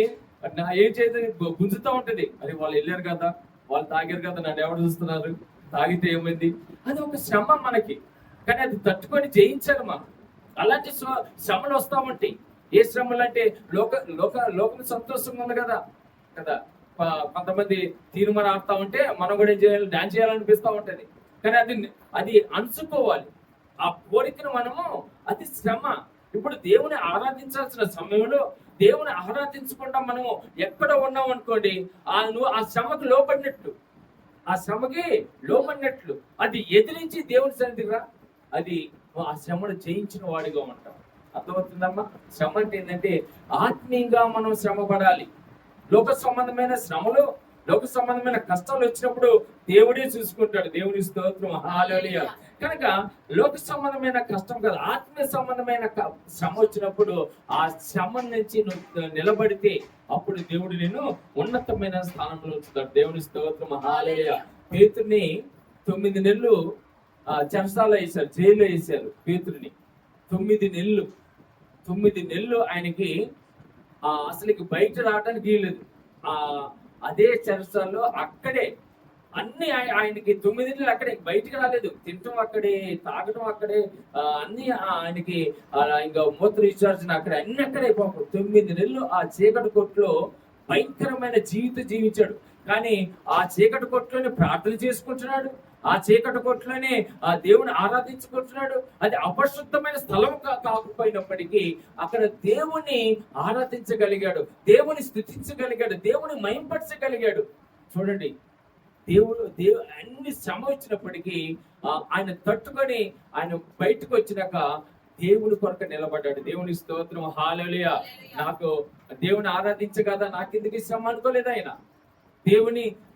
ఏం చేయదని గుంజుతూ ఉంటది, అది వాళ్ళు వెళ్ళారు కదా, వాళ్ళు తాగారు కదా, నన్ను ఎవరు చూస్తున్నారు, తాగితే ఏమైంది. అది ఒక శ్రమ మనకి, కానీ అది తట్టుకొని జయించాలి మనం. అలాంటి శ్రమలు వస్తా ఉంటాయి. ఏ శ్రమలు అంటే లోకం సంతోషంగా ఉంది కదా కదా. కొంతమంది తీర్మానం ఆడుతూ ఉంటే మనం కూడా ఏం చేయాలి, డాన్స్ చేయాలనిపిస్తూ ఉంటది. కానీ అది అణుచుకోవాలి ఆ కోరికను మనము. అది శ్రమ. ఇప్పుడు దేవుని ఆరాధించాల్సిన సమయంలో దేవుని ఆరాధించకుండా మనము ఎక్కడ ఉన్నాం అనుకోండి, నువ్వు ఆ శ్రమకు లోపడినట్లు, ఆ శ్రమకి లోపడినట్లు. అది ఎదిరించి దేవుని సన్నిధిగా అది ఆ శ్రమను జయించిన వాడిగా ఉంటాం. అర్థమవుతుందమ్మా? శ్రమ అంటే ఏంటంటే ఆత్మీయంగా మనం శ్రమ పడాలి. లోక సంబంధమైన శ్రమలు, లోక సంబంధమైన కష్టాలు వచ్చినప్పుడు దేవుడే చూసుకుంటాడు. దేవుని స్తోత్రం, హల్లెలూయా. కనుక లోక సంబంధమైన కష్టం కాదు, ఆత్మీయ సంబంధమైన శ్రమ వచ్చినప్పుడు ఆ శ్రమ నుంచి నువ్వు నిలబడితే అప్పుడు దేవుడు నిన్ను ఉన్నతమైన స్థానంలో ఉంచుతాడు. దేవుని స్తోత్రం, హల్లెలూయా. పేతురుని 9 నెలలు చెరసాల వేశారు, జైల్లో వేశారు. పేతురుని 9 నెలలు ఆయనకి అసలుకి బయట రావడానికి వీలేదు. అదే చెరసాల్లో అక్కడే అన్ని ఆయనకి 9 నెలలు అక్కడే, బయటికి రాలేదు. తినటం అక్కడే, తాగటం అక్కడే, అన్ని ఆయనకి ఇంకా మూత్ర విసర్జన అక్కడే, అన్ని అక్కడే. 9 నెలలు ఆ చీకటి కొట్లో భయంకరమైన జీవితం జీవించాడు. కానీ ఆ చీకటి కొట్లోనే ప్రార్థన చేసుకుంటున్నాడు, ఆ చీకటి కొట్లోనే ఆ దేవుని ఆరాధించుకుంటున్నాడు. అది అపరిశుద్ధమైన స్థలం కాకపోయినప్పటికీ అక్కడ దేవుని ఆరాధించగలిగాడు, దేవుని స్తుతించగలిగాడు, దేవుని మహింపరచగలిగాడు. చూడండి, దేవుడు అన్ని శ్రమ వచ్చినప్పటికీ ఆయన తట్టుకొని ఆయన బయటకు వచ్చినాక దేవుని కొరకు నిలబడ్డాడు. దేవుని స్తోత్రం, హల్లెలూయా. నాకు దేవుని ఆరాధించగదా, నాకెందుకు ఈ శ్రమ అనుకోలేదు ఆయన.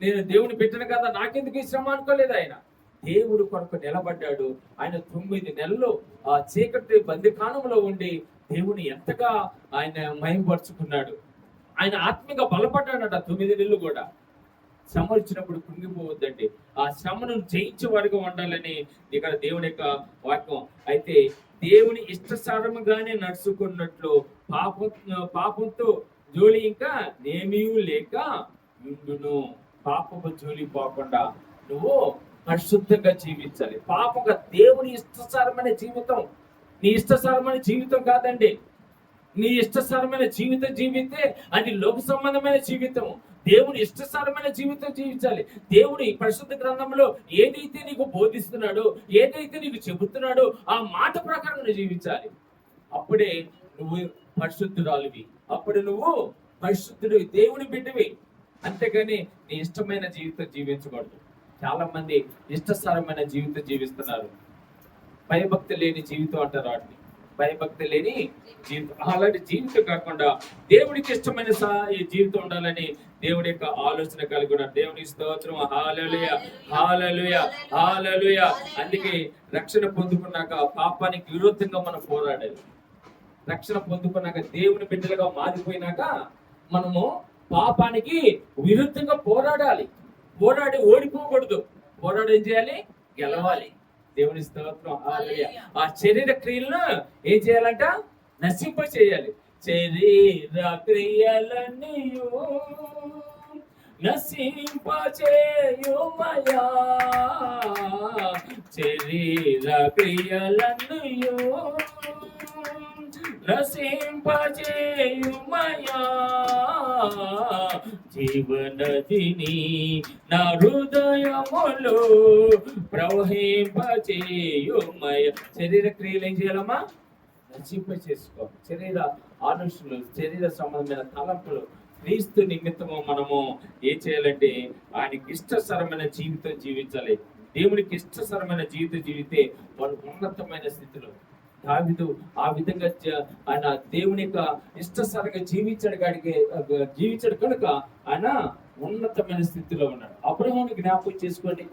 నేను దేవుని పెట్టను కదా, నాకెందుకు ఈ శ్రమ అనుకోలేదు ఆయన. దేవుడు కొరకు నిలబడ్డాడు. ఆయన 9 నెలలు ఆ చీకటి బందికానంలో ఉండి దేవుని ఎంతగా ఆయన మహిమపరుచుకున్నాడు. ఆయన ఆత్మీయంగా బలపడ్డాడట 9 నెలలు కూడా. శ్రమ వచ్చినప్పుడు కుంగిపోవద్దండి, ఆ శ్రమను జయించేవాడిగా ఉండాలని ఇక్కడ దేవుని యొక్క వాక్యం. అయితే దేవుని ఇష్టసారముగానే నడుచుకున్నట్లు పాపంతో జోలి ఇంకా నేమీ లేక ఉండును. పాపపు జోలి పోకుండా నువ్వు పరిశుద్ధంగా జీవించాలి. పాపంగా దేవుని ఇష్టసారమైన జీవితం, నీ ఇష్టసారమైన జీవితం కాదండి. నీ ఇష్టసారమైన జీవితం జీవితే అది లోక సంబంధమైన జీవితం. దేవుని ఇష్టసారమైన జీవితం జీవించాలి. దేవుని పరిశుద్ధ గ్రంథంలో ఏదైతే నీకు బోధిస్తున్నాడో, ఏదైతే నీకు చెబుతున్నాడో ఆ మాట ప్రకారం నువ్వు జీవించాలి. అప్పుడే నువ్వు పరిశుద్ధురాలివి, అప్పుడు నువ్వు పరిశుద్ధుడు, దేవుని బిడ్డవి. అంతేగాని నీ ఇష్టమైన జీవితం జీవించకూడదు. చాలా మంది ఇష్టసారమైన జీవితం జీవిస్తున్నారు, భయభక్తి లేని జీవితం అంటారు వాటిని. భయభక్తి లేని జీవితం. అలాంటి జీవితం కాకుండా దేవుడికి ఇష్టమైన ఈ జీవితం ఉండాలని దేవుడి యొక్క ఆలోచన కలిగి ఉన్నారు. దేవుని స్తోత్రం. హల్లెలూయా, హల్లెలూయా, హల్లెలూయా. అందుకే రక్షణ పొందుకున్నాక పాపానికి విరుద్ధంగా మనం పోరాడాలి. రక్షణ పొందుకున్నాక దేవుని బిడ్డలుగా మారిపోయినాక మనము పాపానికి విరుద్ధంగా పోరాడాలి. పోరాడి ఓడిపోకూడదు. పోరాడి ఏం చేయాలి? గెలవాలి. దేవుని స్తోత్రం. హల్లెలూయా. ఆ శరీర క్రియలను ఏం చేయాలంట? నశింప చేయాలి. శరీర క్రియలన్నీయు నశింప చేయుమయా, శరీర క్రియలన్నీయు నశింప చేయుమయా, జీవనదిని నా హృదయములో ప్రవహింపచేయుమయ. శరీర క్రియలు ఏం చేయాలమ్మా? నశింప చేసుకో. శరీర ఆలోచనలు, శరీర సంబంధమైన తలంపులు క్రీస్తు నిమిత్తము మనము ఏం చేయాలంటే ఆయనకి ఇష్టసరమైన జీవితం జీవించాలి. దేవునికి ఇష్టసరమైన జీవితం జీవితే వాళ్ళు ఉన్నతమైన స్థితిలో. దావీదు ఆ విధంగా ఆయన దేవుని యొక్క ఇష్టసరంగా జీవించాడు కనుక ఆయన ఉన్నతమైన స్థితిలో ఉన్నాడు. అబ్రహాముని జ్ఞాపకం చేసుకోండి.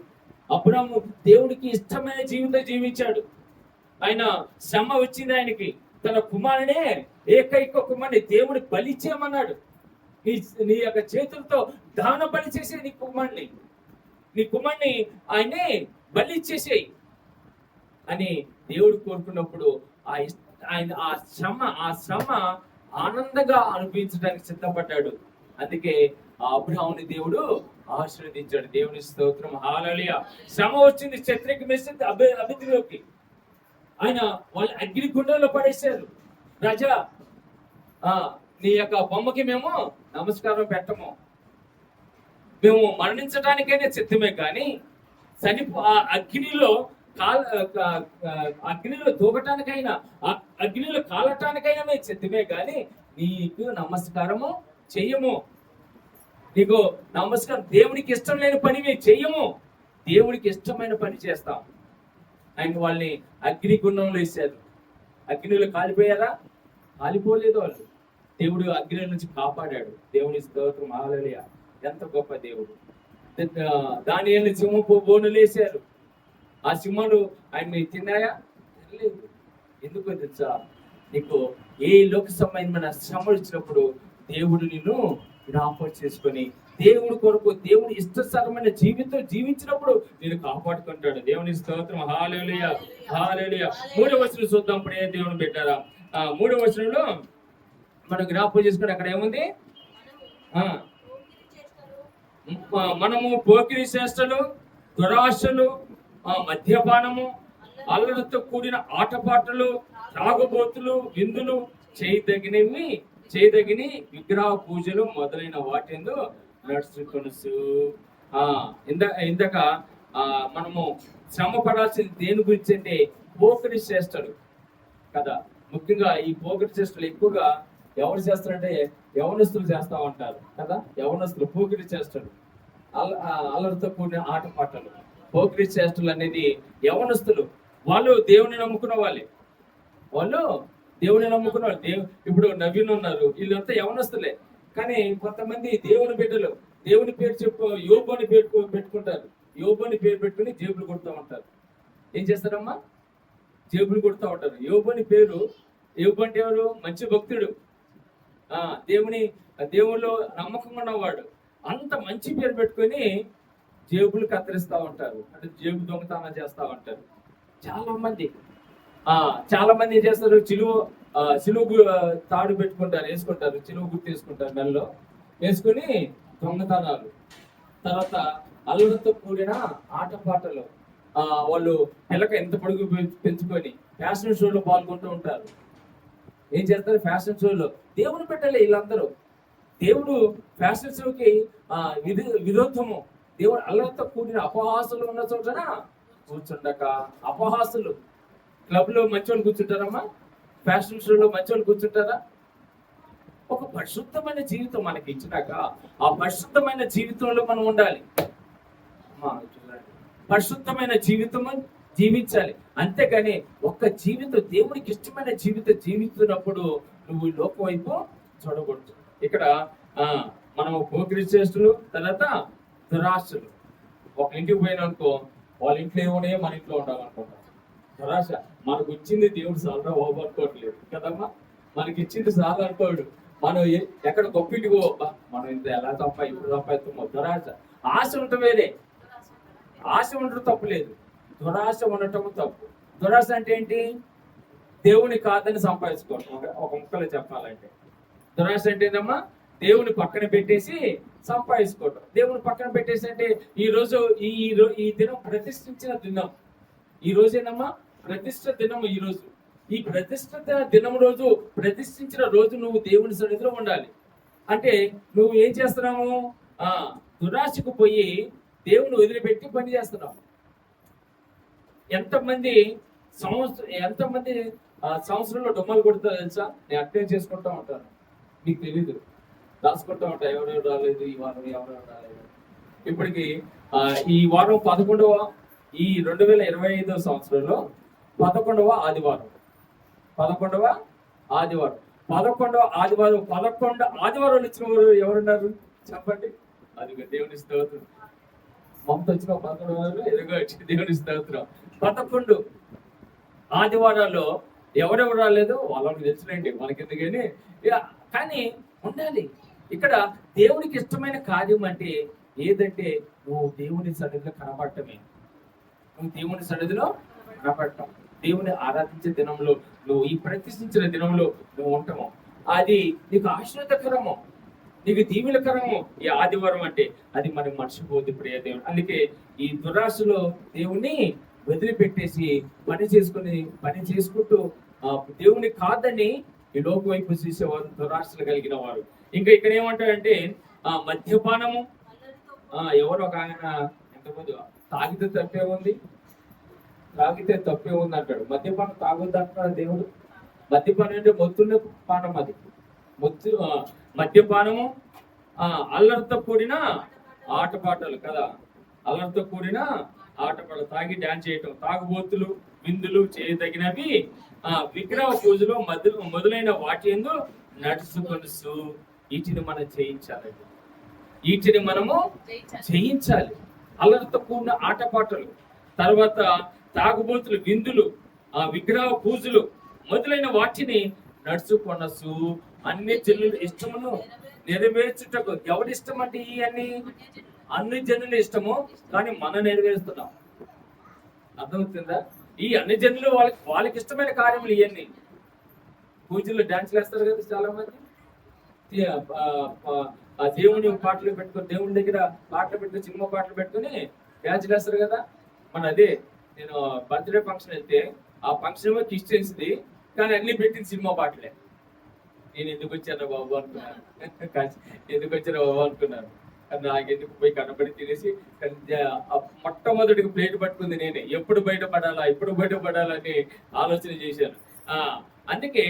అబ్రహాము దేవుడికి ఇష్టమైన జీవితం జీవించాడు. ఆయన శ్రమ వచ్చింది ఆయనకి. తన కుమారునే, ఏకైక కుమారుని దేవుడి బలి చేయమన్నాడు. నీ యొక్క చేతులతో దాన బలి చేసే నీ కుమారుని ఆయనే బలి చేసేయి అని దేవుడు కోరుకున్నప్పుడు ఆయన ఆ శ్రమ ఆనందంగా అనుభవించడానికి సిద్ధపడ్డాడు. అందుకే ఆ అబ్రహాముని దేవుడు ఆశీర్వదించాడు. దేవుని స్తోత్రం. హల్లెలూయా. శ్రమ వచ్చింది క్షత్రియకి మెసేజ్ అభివృద్ధిలోకి. ఆయన వాళ్ళు అగ్ని గుండంలో పడేశారు. రాజా, నీ యొక్క బొమ్మకి మేము నమస్కారం పెట్టము, మేము మరణించడానికైనా సిద్ధమే, కానీ అగ్నిలో దూకటానికైనా అగ్నిలో కాలటానికైనా మేము సిద్ధమే, కానీ నీకు నమస్కారము చెయ్యము. నీకు నమస్కారం, దేవునికి ఇష్టం లేని పని మేము చెయ్యము, దేవుడికి ఇష్టమైన పని చేస్తాం. ఆయన వాళ్ళని అగ్ని గుండంలో వేశారు. అగ్నిలో కాలిపోయారా? కాలిపోలేదు వాళ్ళు. దేవుడు అగ్ని నుంచి కాపాడాడు. దేవుని స్తోత్రం. హల్లెలూయా. ఎంత గొప్ప దేవుడు. దానియేలుని సింహపు బోనులు వేశారు. ఆ సింహాలు ఆయన్ని తిన్నాయా? తినలేదు. ఎందుకో తెలుసా? నీకు ఏ లోక సంబంధమైన శ్రమలు వచ్చినప్పుడు దేవుడు నిన్ను జ్ఞాపకం చేసుకొని దేవుడి కొరకు దేవుడి ఇష్టసరమైన జీవితం జీవించినప్పుడు నేను కాపాడుకుంటాడు. దేవుని స్తోత్రం. హల్లెలూయా, హల్లెలూయా. 3వ వచనం చూద్దాం. ఇప్పుడే దేవుని పెట్టారా? 3వ వచనంలో మనం జ్ఞాపకం చేసుకుంటే అక్కడ ఏముంది? మనము పోకిరి చేష్టలు, దురాశలు, మద్యపానము, అల్లరితో కూడిన ఆటపాటలు, త్రాగుబోతులు, విందులు చేయదగిన విగ్రహ పూజలు మొదలైన వాటిందు నడుచుకొనుసు. ఇందాక మనము శ్రమ పడాల్సింది దేని గురించి అంటే పోకిరి చేష్టలు కదా. ముఖ్యంగా ఈ పోకిరి చేష్టలు ఎక్కువగా ఎవరు చేస్తారంటే యవనస్తులు చేస్తా ఉంటారు కదా. యవనస్తులు పోకిరి చేష్టలు, అల్లరితో కూడిన ఆటపాటలు, పోకిరి చేష్టలు అనేది యవనస్తులు. వాళ్ళు దేవుని నమ్ముకున్న వాళ్ళే. దేవుని నమ్ముకున్న వాళ్ళు. ఇప్పుడు నవీన్ ఉన్నారు, వీళ్ళంతా యవనస్తులే. కానీ కొంతమంది దేవుని బిడ్డలు దేవుని పేరు యోబు అని పేరు పెట్టుకుంటారు. యోబు అని పేరు పెట్టుకుని జేబులు కొడుతూ ఉంటారు. ఏం చేస్తారమ్మా? జేబులు కొడుతూ ఉంటారు. యోబు అని పేరు. యోబు అంటే ఎవరు? మంచి భక్తుడు, దేవుల్లో నమ్మకంగా ఉన్నవాడు. అంత మంచి పేరు పెట్టుకొని జేబులు కత్తిరిస్తూ ఉంటారు. అంటే జేబు దొంగతనం చేస్తూ ఉంటారు. చాలా మంది ఏం చేస్తారు? చిలువు తాడు పెట్టుకుంటారు, వేసుకుంటారు, చిలువు గుర్తు వేసుకుంటారు, మెల్లో వేసుకుని దొంగతనాలు. తర్వాత అల్లరితో కూడిన ఆటపాటలు. వాళ్ళు పిల్లక ఎంత పొడుగు పెంచుకొని ఫ్యాషన్ షోలో పాల్గొంటూ ఉంటారు. ఏం చేస్తారు? ఫ్యాషన్ షోలో దేవుని పెట్టలే వీళ్ళందరూ. దేవుడు ఫ్యాషన్ షోకి విరోధము. దేవుడు అల్లరితో కూడిన అపహాసులు ఉన్న చోటన కూర్చుండక. అపహాసులు క్లబ్ లో మంచోళ్ళు కూర్చుంటారమ్మా? ఫ్యాషన్ షోలో మంచోళ్ళు కూర్చుంటారా? ఒక పరిశుద్ధమైన జీవితం మనకి ఇచ్చినాక ఆ పరిశుద్ధమైన జీవితంలో మనం ఉండాలి. పరిశుద్ధమైన జీవితం జీవించాలి. అంతేగాని ఒక్క జీవితం దేవునికి ఇష్టమైన జీవితం జీవిస్తున్నప్పుడు నువ్వు ఈ లోకం వైపు చూడకూడదు. ఇక్కడ మనం పోకిరిచేస్తులు, తర్వాత దురాశలు. ఒక ఇంటికి పోయిననుకో, వాళ్ళ ఇంట్లో ఏమోనే మన ఇంట్లో ఉండాలనుకుంటాం. దురాశ. మనకు ఇచ్చింది దేవుడు చాలా అనుకోవట్లేదు కదమ్మా. మనకి ఇచ్చింది చాలా అనుకోడు. మనం ఎక్కడ గొప్పింటికో మనం ఇంత ఎలా ఇప్పుడు సంపాదిస్తామో. దురాశ. ఆశ ఉండటమేలే, ఆశ ఉండటం తప్పులేదు, దురాశ ఉండటం తప్పు. దురాశ అంటే ఏంటి? దేవుని కాదని సంపాదించుకోవడం. ఒక ముక్కలో చెప్పాలంటే దురాశ అంటే ఏంటమ్మా? దేవుని పక్కన పెట్టేసి సంపాదించుకోవటం. దేవుని పక్కన పెట్టేసి అంటే ఈ దినం ప్రతిష్ఠించిన దినం. ఈ రోజేనమ్మా ప్రతిష్ఠ దినం. ఈ రోజు ఈ ప్రతిష్ఠ దినం రోజు, ప్రతిష్ఠించిన రోజు నువ్వు దేవుని సన్నిధిలో ఉండాలి. అంటే నువ్వు ఏం చేస్తున్నావు? దురాశకు పోయి దేవుని వదిలిపెట్టి పని చేస్తున్నావు. ఎంతమంది సంవత్సరంలో డొమ్మలు కొడతారో తెలుసా? నేను అటెండ్ చేసుకుంటా ఉంటాను, నీకు తెలీదు. రాసుకుంటా ఉంటా, ఎవరెవరు రాలేదు ఈ వారం, ఎవరెవరు రాలేదు. ఇప్పటికి ఈ వారం 11వ, ఈ 2025 సంవత్సరంలో 11వ ఆదివారం. 11వ ఆదివారం 11 ఆదివారాలు ఇచ్చిన వారు ఎవరున్నారు చెప్పండి? అది దేవుని స్తోత్రం. మమత వచ్చిన 11 వారు ఎదురుగా వచ్చి దేవుని స్తోత్రం. 11 ఆదివారాల్లో ఎవరెవరు రాలేదు వాళ్ళకి తెలుసులేండి, మనకెందుకని. కానీ ఉండాలి. ఇక్కడ దేవునికి ఇష్టమైన కార్యం అంటే ఏదంటే నువ్వు దేవుని సన్నిధిలో కనపడటమే. నువ్వు దేవుని సన్నిధిలో కనపడటం, దేవుని ఆరాధించే దినంలో, నువ్వు ఈ ప్రతిష్ఠించిన దినంలో నువ్వు ఉంటాము. అది నీకు ఆశీర్వాదకరము, నీకు దీవెనకరము. ఈ ఆదివారం అంటే అది మనకు మర్చిపోద్ది ప్రియ దేవుడు. అందుకే ఈ దురాశలో దేవుని వదిలిపెట్టేసి పని చేసుకుంటూ దేవుని కాదని ఈ లోక వైపు చూసేవారు దురాశలు కలిగిన వారు. ఇంకా ఇక్కడ ఏమంటారంటే మద్యపానము. ఎవరు ఒక ఆయన ఎంతమంది తాగితే తప్పే ఉంది అంటాడు. మద్యపానం తాగొద్దు అంటున్నాడు దేవుడు. మద్యపానం అంటే మొత్తున్న పానం. అది మద్యపానము, అల్లరితో కూడిన ఆటపాటలు కదా. అల్లరితో కూడిన ఆటపాటలు, తాగి డాన్స్ చేయటం, తాగుబోతులు, విందులు చేయదగినవి, విగ్రహ పూజలు మొదలైన వాటి యందు నడుచుకొనుచు. వీటిని మనం చేయించాలండి, వీటిని మనము చేయించాలి. అల్లరితో కూడిన ఆటపాటలు, తర్వాత తాగుబోతులు, విందులు, విగ్రహ పూజలు మొదలైన వాటిని నడుచుకొనసు. అన్ని జనుల ఇష్టమును నెరవేర్చుటకు. ఎవరి ఇష్టం అంటే అన్ని జనుల ఇష్టము, కానీ మనం నెరవేరుస్తున్నాం. అర్థమవుతుందా? ఈ అన్ని జనులు వాళ్ళకి ఇష్టమైన కార్యములు ఇవన్నీ. పూజల్లో డాన్స్లు వేస్తారు కదా చాలా మంది. దేవుని పాటలు పెట్టుకొని, దేవుని దగ్గర పాటలు పెట్టుకొని, సినిమా పాటలు పెట్టుకొని డాన్స్లు వేస్తారు కదా. అదే నేను బర్త్డే ఫంక్షన్ వెళ్తే ఆ ఫంక్షన్ ఏమో క్రిస్టియన్స్ది, కానీ అన్ని పెట్టింది సినిమా పాటలే. నేను ఎందుకు వచ్చాను బాబు అనుకున్నాను, నాకు ఎందుకు పోయి కనబడి తినేసి మొట్టమొదటికి ప్లేట్ పట్టుకుంది నేనే. ఎప్పుడు బయటపడాలని ఆలోచన చేశాను. అందుకే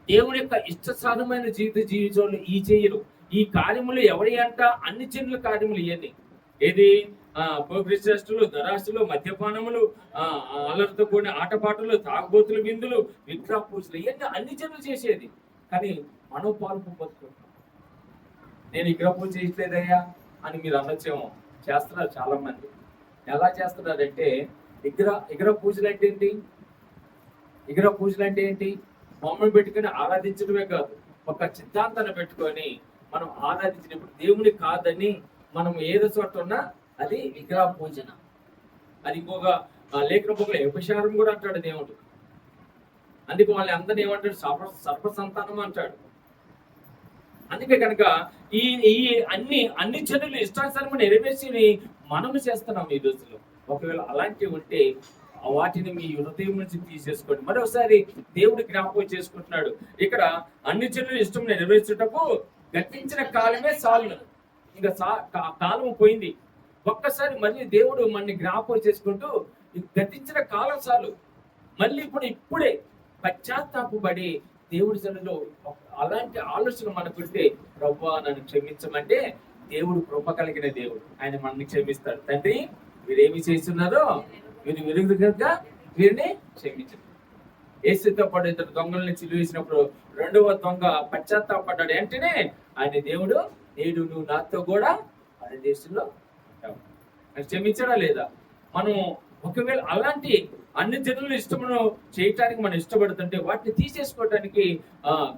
దేవుని యొక్క ఇష్టసాధమైన జీవితంలో ఈ చేయరు. ఈ కార్యములు ఎవరి అంట? అన్ని జనుల కార్యములు ఇవన్నీ. ఏది? పోగ్రిస్టులు, దురాశలు, మద్యపానములు, అల్లరితో కూడిన ఆటపాటలు, తాగుబోతులు, విందులు, విగ్రహ పూజలు, ఇవన్నీ అన్ని జనులు చేసేది. కానీ మనం పాల్పొందుకుంటున్నాం. నేను విగ్రహ పూజ చేయట్లేదయ్యా అని మీరు అనొచ్చేమో. చేస్తున్నారు చాలా మంది. ఎలా చేస్తున్నారంటే విగ్రహ పూజలు అంటే ఏంటి? విగ్రహ పూజలు అంటే ఏంటి? బొమ్మను పెట్టుకుని ఆరాధించడమే కాదు, ఒక సిద్ధాంతాన్ని పెట్టుకొని మనం ఆరాధించినప్పుడు దేవుని కాదని మనం ఏదో చోట ఉన్నా అది విగ్రహ పూజన. అది ఇంకొక లేఖన బొమ్మల ఉపచారం కూడా అంటాడు దేవుడు. అందుకే వాళ్ళు అందరినీ ఏమంటాడు? సర్వ సంతానం అంటాడు. అందుకే కనుక ఈ అన్ని జనులు ఇష్టానుసారం నెరవేర్చి మనము చేస్తున్నాం ఈ రోజులో. ఒకవేళ అలాంటివి ఉంటే వాటిని మీ హృదయం నుంచి తీసేసుకోండి. మరోసారి దేవుడి జ్ఞాపకం చేసుకుంటున్నాడు. ఇక్కడ అన్ని జనులు ఇష్టం నెరవేర్చుటకు గతించిన కాలమే చాలు. ఇంకా కాలం పోయింది. ఒక్కసారి మళ్ళీ దేవుడు మనని జ్ఞాపకం చేసుకుంటూ గతించిన కాలం చాలు. మళ్ళీ ఇప్పుడే పశ్చాత్తాపడి దేవుడి సన్నిధిలో అలాంటి ఆలోచన మనకుంటే, ప్రభువా నన్ను క్షమించమంటే దేవుడు కృప కలిగిన దేవుడు. ఆయన మనల్ని క్షమిస్తాడు. తండ్రి, మీరేమి చేస్తున్నారో వీరు విరుగుడు కనుక వీరిని క్షమించండి. యేసుతో పాటు ఇద్దరు దొంగలని సిలువేసినప్పుడు రెండవ దొంగ పశ్చాత్తాపడ్డాడు. వెంటనే ఆయన దేవుడు, నేడు నువ్వు నాతో కూడా పరదేశంలో ఉంటావు. క్షమించడా లేదా? మనం ఒకవేళ అలాంటి అన్ని జనులు ఇష్టమును చేయటానికి మనం ఇష్టపడుతుంటే వాటిని తీసేసుకోవటానికి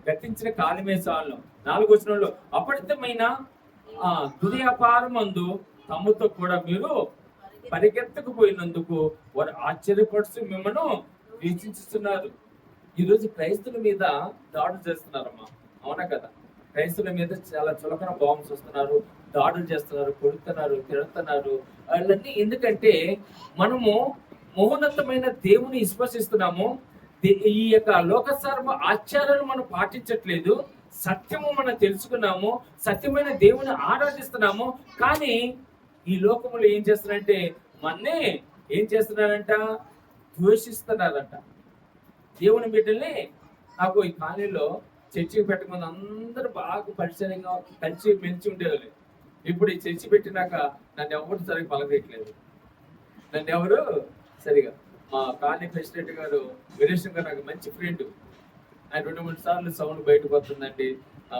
గతించిన కాలమే చాలు. 4వ వచనంలో అపరితమైన హృదయపారమందు తమతో కూడా మీరు పరిగెత్తకపోయినందుకు వారు ఆశ్చర్యపడుతూ మిమ్మల్ని వీక్షిస్తున్నారు. ఈరోజు క్రైస్తుల మీద దాడులు చేస్తున్నారమ్మా, అవునా కదా? క్రైస్తుల మీద చాలా చులకన బాంబ్స్ వస్తున్నారు, దాడులు చేస్తున్నారు, కొడుతున్నారు, తిడుతున్నారు. అవన్నీ ఎందుకంటే మనము మహోన్నతమైన దేవుని విశ్వసిస్తున్నాము, ఈ యొక్క లోకసారమ ఆచారాలు మనం పాటించట్లేదు, సత్యము మనం తెలుసుకున్నాము, సత్యమైన దేవుని ఆరాధిస్తున్నాము. కానీ ఈ లోకములు ఏం చేస్తున్నారంటే మన్నే ఏం చేస్తున్నారంట, ద్వేషిస్తున్నారంట. దేవుని బిడ్డల్ని నాకు ఈ కాలేజీలో చర్చికి పెట్టకుండా అందరూ బాగా పరిచయంగా కలిసి మెలిచి ఉండేవాళ్ళు. ఇప్పుడు ఈ చర్చి పెట్టినాక నన్ను ఎవరు సరిగ్గా పలకట్లేదు, నన్ను ఎవరు సరిగా. మా కాలనీ ప్రెసిడెంట్ గారు వీరేశం గారు నాకు మంచి ఫ్రెండ్. ఆయన 2-3 సార్లు సౌండ్ బయటకు వస్తుందండి,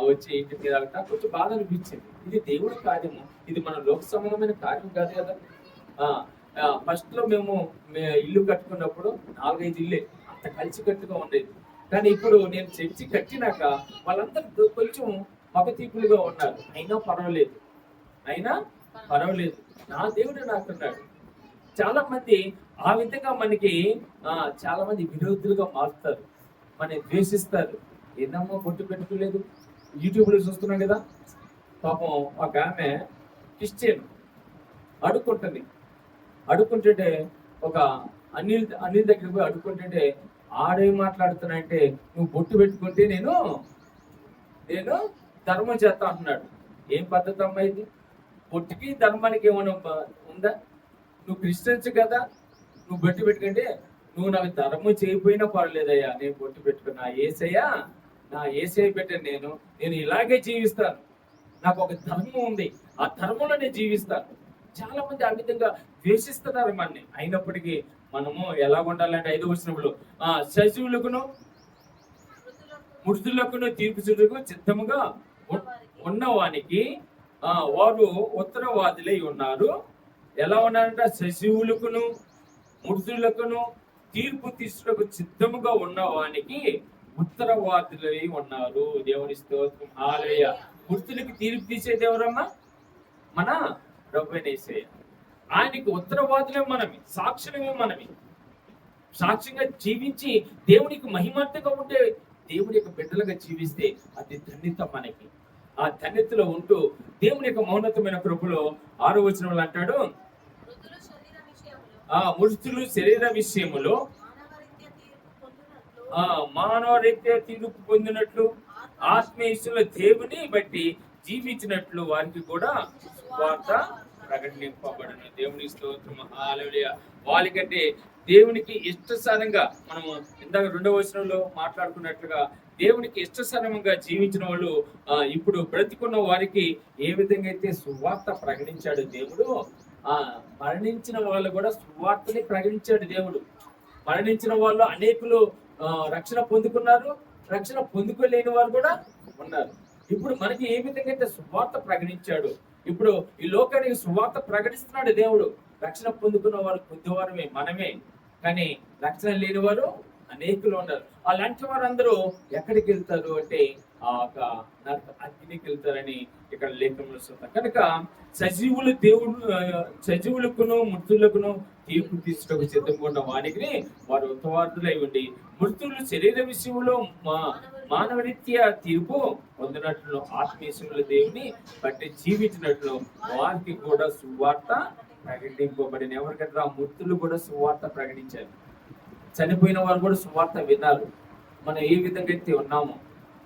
వచ్చి ఇంటికి రాక కొంచెం బాధ అనిపించింది. ఇది దేవుడి కార్యము, ఇది మన లోక సంబంధమైన కార్యం కాదు కదా. ఫస్ట్ లో మేము ఇల్లు కట్టుకున్నప్పుడు 4-5 ఇల్లే అంత కలిసికట్టుగా ఉండేది. కానీ ఇప్పుడు నేను చర్చి కట్టినాక వాళ్ళందరూ కొంచెం మగతీపులుగా ఉన్నారు. అయినా పర్వాలేదు, నా దేవుడు నాకున్నాడు. చాలా మంది ఆ విధంగా మనకి చాలా మంది విరోధులుగా మారుతారు, మన ద్వేషిస్తారు. ఏందమ్మో బొట్టు పెట్టుకోలేదు, యూట్యూబ్లో చూస్తున్నాం కదా. పాపం ఒక ఆమె క్రిస్టియన్ అడుక్కుంటుంటే ఒక అనిల్ దగ్గరికి పోయి అడుక్కుంటుంటే ఆడేం మాట్లాడుతున్నాయంటే, నువ్వు బొట్టు పెట్టుకుంటే నేను ధర్మం చేస్తా అంటున్నాడు. ఏం పద్ధతి అమ్మా ఇది? బొట్టుకి ధర్మానికి ఏమైనా ఉందా? నువ్వు క్రిస్టియన్స్ కదా, నువ్వు బొట్టు పెట్టుకుంటే నువ్వు నాకు ధర్మం చేయకపోయినా పర్లేదయ్యా, నేను బొట్టు పెట్టుకున్నా, నా ఏసయ్య పెట్టాను, నేను ఇలాగే జీవిస్తాను, నాకు ఒక ధర్మం ఉంది, ఆ ధర్మంలో నేను జీవిస్తాను. చాలా మంది ఆ విధంగా ద్వేషిస్తున్నారు మనని. అయినప్పటికీ మనము ఎలా ఉండాలంటే 5వ వచనంలో శశువులకును మృతులకును తీర్పు చూడకు సిద్ధముగా ఉన్నవానికి వారు ఉత్తరవాదులై ఉన్నారు. ఎలా ఉన్నారంట? శశువులకును మృతులకును తీర్పు తీసుటకు సిద్ధముగా ఉన్నవానికి ఉత్తరవాదులై ఉన్నారు. దేవుని స్తోత్రం, హల్లెలూయా. మృతులకి తీర్పు తీసేది ఎవరమ్మా? మన ప్రభువైన యేసయ్య. ఆయనకి ఉత్తరవాదులే మనమే, సాక్షులమే మనమే. సాక్ష్యంగా జీవించి దేవునికి మహిమార్థంగా ఉండే దేవుని యొక్క బిడ్డలుగా జీవిస్తే అది ధన్యత మనకి. ఆ ధన్యతలో ఉంటూ దేవుని యొక్క మౌనతమైన కృపలో 6వ వచనంలో అంటాడు, మృతులు శరీర విషయములో మానవరీత్యా తీర్పు పొందినట్లు ఆత్మీయుల దేవుని బట్టి జీవించినట్లు వారికి కూడా వార్త ప్రకటింపబడను. దేవుని స్తోత్రం, హల్లెలూయా. వాళ్ళకంటే దేవునికి ఇష్టసారంగా, మనము ఇందాక 2వ వచనంలో మాట్లాడుకున్నట్లుగా దేవునికి ఇష్టసారంగా జీవించిన వాళ్ళు ఇప్పుడు బ్రతికున్న వారికి ఏ విధంగా అయితే సువార్త ప్రకటించాడు దేవుడు, మరణించిన వాళ్ళు కూడా సువార్తని ప్రకటించాడు దేవుడు. మరణించిన వాళ్ళు అనేకులు రక్షణ పొందుకున్నారు, రక్షణ పొందుకోలేని వారు కూడా ఉన్నారు. ఇప్పుడు మనకి ఏ విధంగా అయితే సువార్త ప్రకటించాడు, ఇప్పుడు ఈ లోకానికి సువార్త ప్రకటిస్తున్నాడు దేవుడు. రక్షణ పొందుకున్న వారు కొద్దివారమే, మనమే. కానీ రక్షణ లేని వారు అనేకులు ఉన్నారు. అలాంటి వారందరూ ఎక్కడికి వెళ్తారు అంటే అగ్నికి వెళ్తారని ఇక్కడ లేఖనంలో చూస్తాం. కనుక సజీవులకును మృతులకును తీర్పు తీసుకు సిద్ధంగా ఉన్న వారికి వారు ఉత్తవార్తులై ఉండి, మృతులు శరీర విషయంలో మానవరీత్యా తీర్పు పొందినట్లు ఆత్మీయముల దేవుని బట్టి జీవించినట్లు వారికి కూడా సువార్త ప్రకటింపబడిన. ఎవరికంటే ఆ మృతులు కూడా సువార్త ప్రకటించారు, చనిపోయిన వారు కూడా సువార్త విన్నారు. మనం ఏ విధంగా అయితే ఉన్నాము,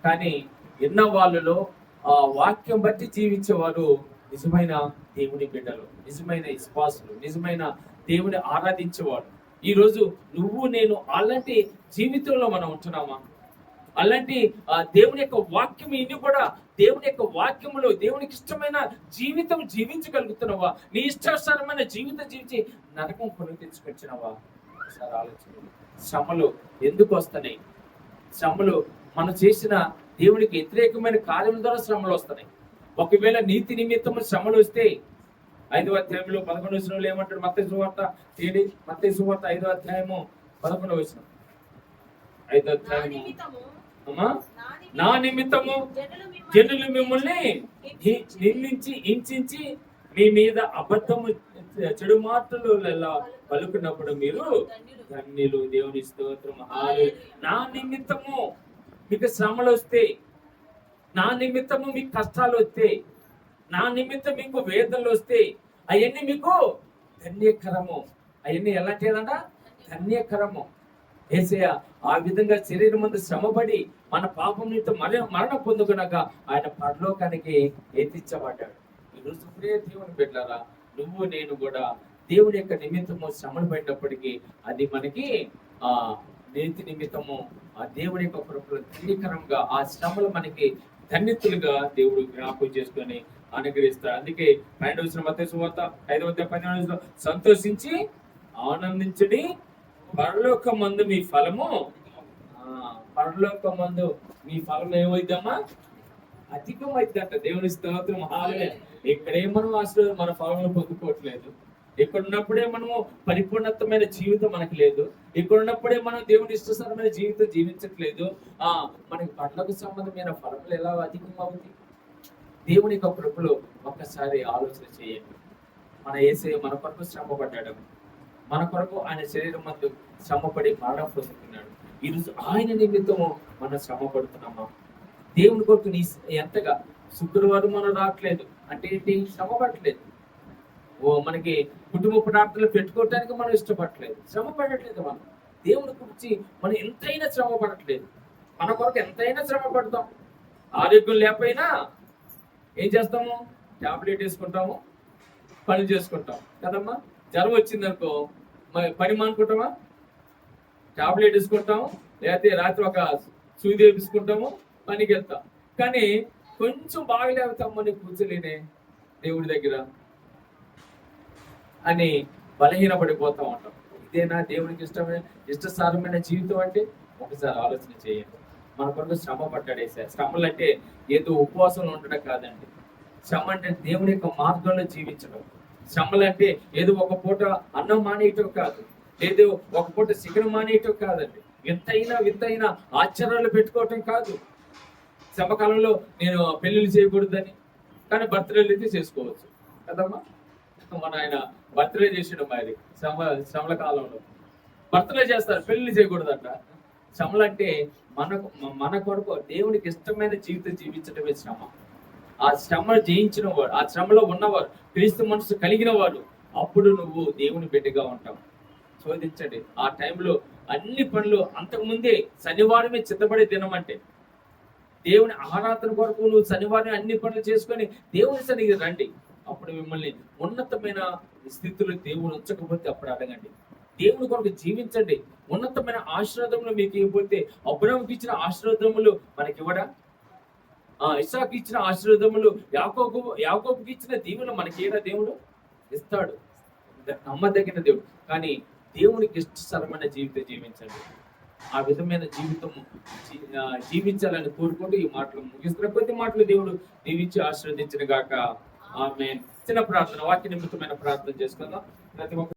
కానీ విన్న వాళ్ళలో ఆ వాక్యం బట్టి జీవించేవారు నిజమైన దేవుని బిడ్డలు, నిజమైన విశ్వాసులు, నిజమైన దేవుని ఆరాధించేవాడు. ఈరోజు నువ్వు నేను అలాంటి జీవితంలో మనం ఉంటున్నామా? అలాంటి దేవుని యొక్క వాక్యం ఇన్ని కూడా దేవుని యొక్క వాక్యములో దేవునికి ఇష్టమైన జీవితం జీవించగలుగుతున్నావా? నీ ఇష్టానుసారమైన జీవితం జీవించి నరకం కొని తెచ్చుకొచ్చినవా? ఒకసారి ఆలోచన. శ్రమలు ఎందుకు వస్తున్నాయి? శ్రమలు మనం చేసిన దేవునికి వ్యతిరేకమైన కార్యం ద్వారా శ్రమలు వస్తున్నాయి. ఒకవేళ నీతి నిమిత్తము శ్రమలు వస్తే 5వ అధ్యాయంలో 11వ వచనంలో ఏమంటాడు? మత్తయి సువార్త 5వ అధ్యాయము 11వ వచనం. 5వ అధ్యాయము నా నిమిత్తము జనులు మిమ్మల్ని నిందించి హింసించి మీ మీద అబద్ధము చెడు మాటలు పలుకున్నప్పుడు మీరు ధన్యులు. దేవుని స్తోత్రం. నా నిమిత్తము మీకు శ్రమలు వస్తే, నా నిమిత్తము మీకు కష్టాలు వస్తే, నా నిమిత్తం మీకు వేదనలు వస్తే అవన్నీ మీకు ధన్యకరము. అవన్నీ ఎలాంటిదంట? ధన్యకరము. యేసయ్య ఆ విధంగా శరీరం ముందు శ్రమపడి మన పాపం నిమిత్తం మరణం పొందుకున్నాక ఆయన పరలోకానికి ఎత్తించబడ్డాడు. ఈరోజు ప్రియ దేవుని బిడ్డలారా, నువ్వు నేను కూడా దేవుని యొక్క నిమిత్తము శ్రమలు పడినప్పటికీ అది మనకి నీతి నిమిత్తము ఆ దేవుని యొక్క కృపలో ధన్యకరంగా ఆ శ్రమలు మనకి ధన్యతులుగా దేవుడు జ్ఞాపకం చేసుకొని అనుగ్రహిస్తాడు. అందుకే 12వ వచనం మత్తయి సువార్త 5వ అధ్యాయం 15వ వచనం, సంతోషించి ఆనందించుడి, పరలోకమందు మీ ఫలము పరలోకమందు మీ ఫలం ఏమైందమ్మా? అధికమైందంట. దేవుని స్తోత్రం. హల్లెలూయా. ఇక్కడే మనం అసలు మన ఫలంలో పొందుకోవట్లేదు. ఇక్కడ ఉన్నప్పుడే మనము పరిపూర్ణమైన జీవితం మనకు లేదు. ఇక్కడ ఉన్నప్పుడే మనం దేవుని ఇష్టసరమైన జీవితం జీవించట్లేదు. మనకి పట్లకు సంబంధమైన ఫలములు ఎలా అధికమవుతాయి? దేవుని యొక్క కృపలో ఒక్కసారి ఆలోచన చేయండి. మన యేసయ్య మన కొరకు శ్రమ పడ్డాడు. మన కొరకు ఆయన శరీరం మందు శ్రమపడి మరణం పొందుతున్నాడు. ఈరోజు ఆయన నిమిత్తము మనం శ్రమ పడుతున్నామా? దేవుని కొరకు నీ ఎంతగా శుక్రవారం మనం రావట్లేదు అంటే ఏంటి? శ్రమ పడట్లేదు. మనకి కుటుంబ ప్రార్థనలు పెట్టుకోవటానికి మనం ఇష్టపడట్లేదు, శ్రమ పడట్లేదు. మనం దేవుని గురించి మనం ఎంతైనా శ్రమ పడట్లేదు. మన కొరకు ఎంతైనా శ్రమ పడతాం. ఆరోగ్యం లేకపోయినా ఏం చేస్తాము? టాబ్లెట్ వేసుకుంటాము, పని చేసుకుంటాం కదమ్మా. జ్వరం వచ్చిందనుకో పని మానుకుంటామా? టాబ్లెట్ వేసుకుంటాము, లేకపోతే రాత్రి ఒక సూది వేసుకుంటాము, పనికి వెళ్తాం. కానీ కొంచెం బాగలేవుతామని కూర్చోలేనే దేవుడి దగ్గర అని బలహీనపడిపోతూ ఉంటాం. ఇదేనా దేవునికి ఇష్టసారమైన జీవితం అంటే? ఒకసారి ఆలోచన చేయండి. మన కొరకు శ్రమ పడ్డాడేసారు. శ్రమలు అంటే ఏదో ఉపవాసంలో ఉండడం కాదండి. శ్రమ అంటే దేవుని యొక్క మార్గంలో జీవించడం. శ్రమలు అంటే ఏదో ఒక పూట అన్నం మానేయటం కాదు, ఏదో ఒక పూట చికెన్ మానేయటం కాదండి. వింతైన ఆశ్చర్యాలు పెట్టుకోవటం కాదు. శ్రమకాలంలో నేను పెళ్లిళ్ళు చేయకూడదని, కానీ బర్త్డేలు అయితే చేసుకోవచ్చు కదమ్మా. మన ఆయన బర్త్డే చేసిన మరి శ్రమల కాలంలో బర్త్డే చేస్తారు, పెళ్లి చేయకూడదంట. శ్రమలు అంటే మన కొరకు దేవునికి ఇష్టమైన జీవితం జీవించడమే శ్రమ. ఆ శ్రమను జయించిన వాడు, ఆ శ్రమలో ఉన్నవాడు, క్రీస్తు మనసు కలిగిన వాడు, అప్పుడు నువ్వు దేవుని బిడ్డగా ఉంటావు. శోధించండి. ఆ టైంలో అన్ని పనులు అంతకుముందే శనివారమే చిత్తపడే దినం అంటే దేవుని ఆరాధన కొరకు నువ్వు శనివారం అన్ని పనులు చేసుకొని దేవుని సన్నిధికి రండి. అప్పుడు మిమ్మల్ని ఉన్నతమైన స్థితిలో దేవుడు ఉంచకపోతే అప్పుడు అడగండి. దేవుని కొరకు జీవించండి. ఉన్నతమైన ఆశీర్వాదములు మీకు ఇవ్వకపోతే అబ్రాహాముకి ఇచ్చిన ఆశీర్వాదములు మనకి ఇవ్వడా? ఇస్సాకు ఇచ్చిన ఆశీర్వాదములు, యాకోబుకి ఇచ్చిన దీవెనలు మనకి ఏడా? దేవుడు ఇస్తాడు. నమ్మదగిన దేవుడు. కానీ దేవునికి ఇష్టసరమైన జీవితం జీవించండి. ఆ విధమైన జీవితం జీవించాలని కోరుకుంటూ ఈ మాటలు ముగిస్తున్న కొద్ది మాటలు దేవుడు దీవించి ఆశీర్వదించిన గాక. ఆమేన్. చిన్న ప్రార్థన, వాక్య నిమిత్తమైన ప్రార్థన చేసుకుందాం. ప్రతి ఒక్క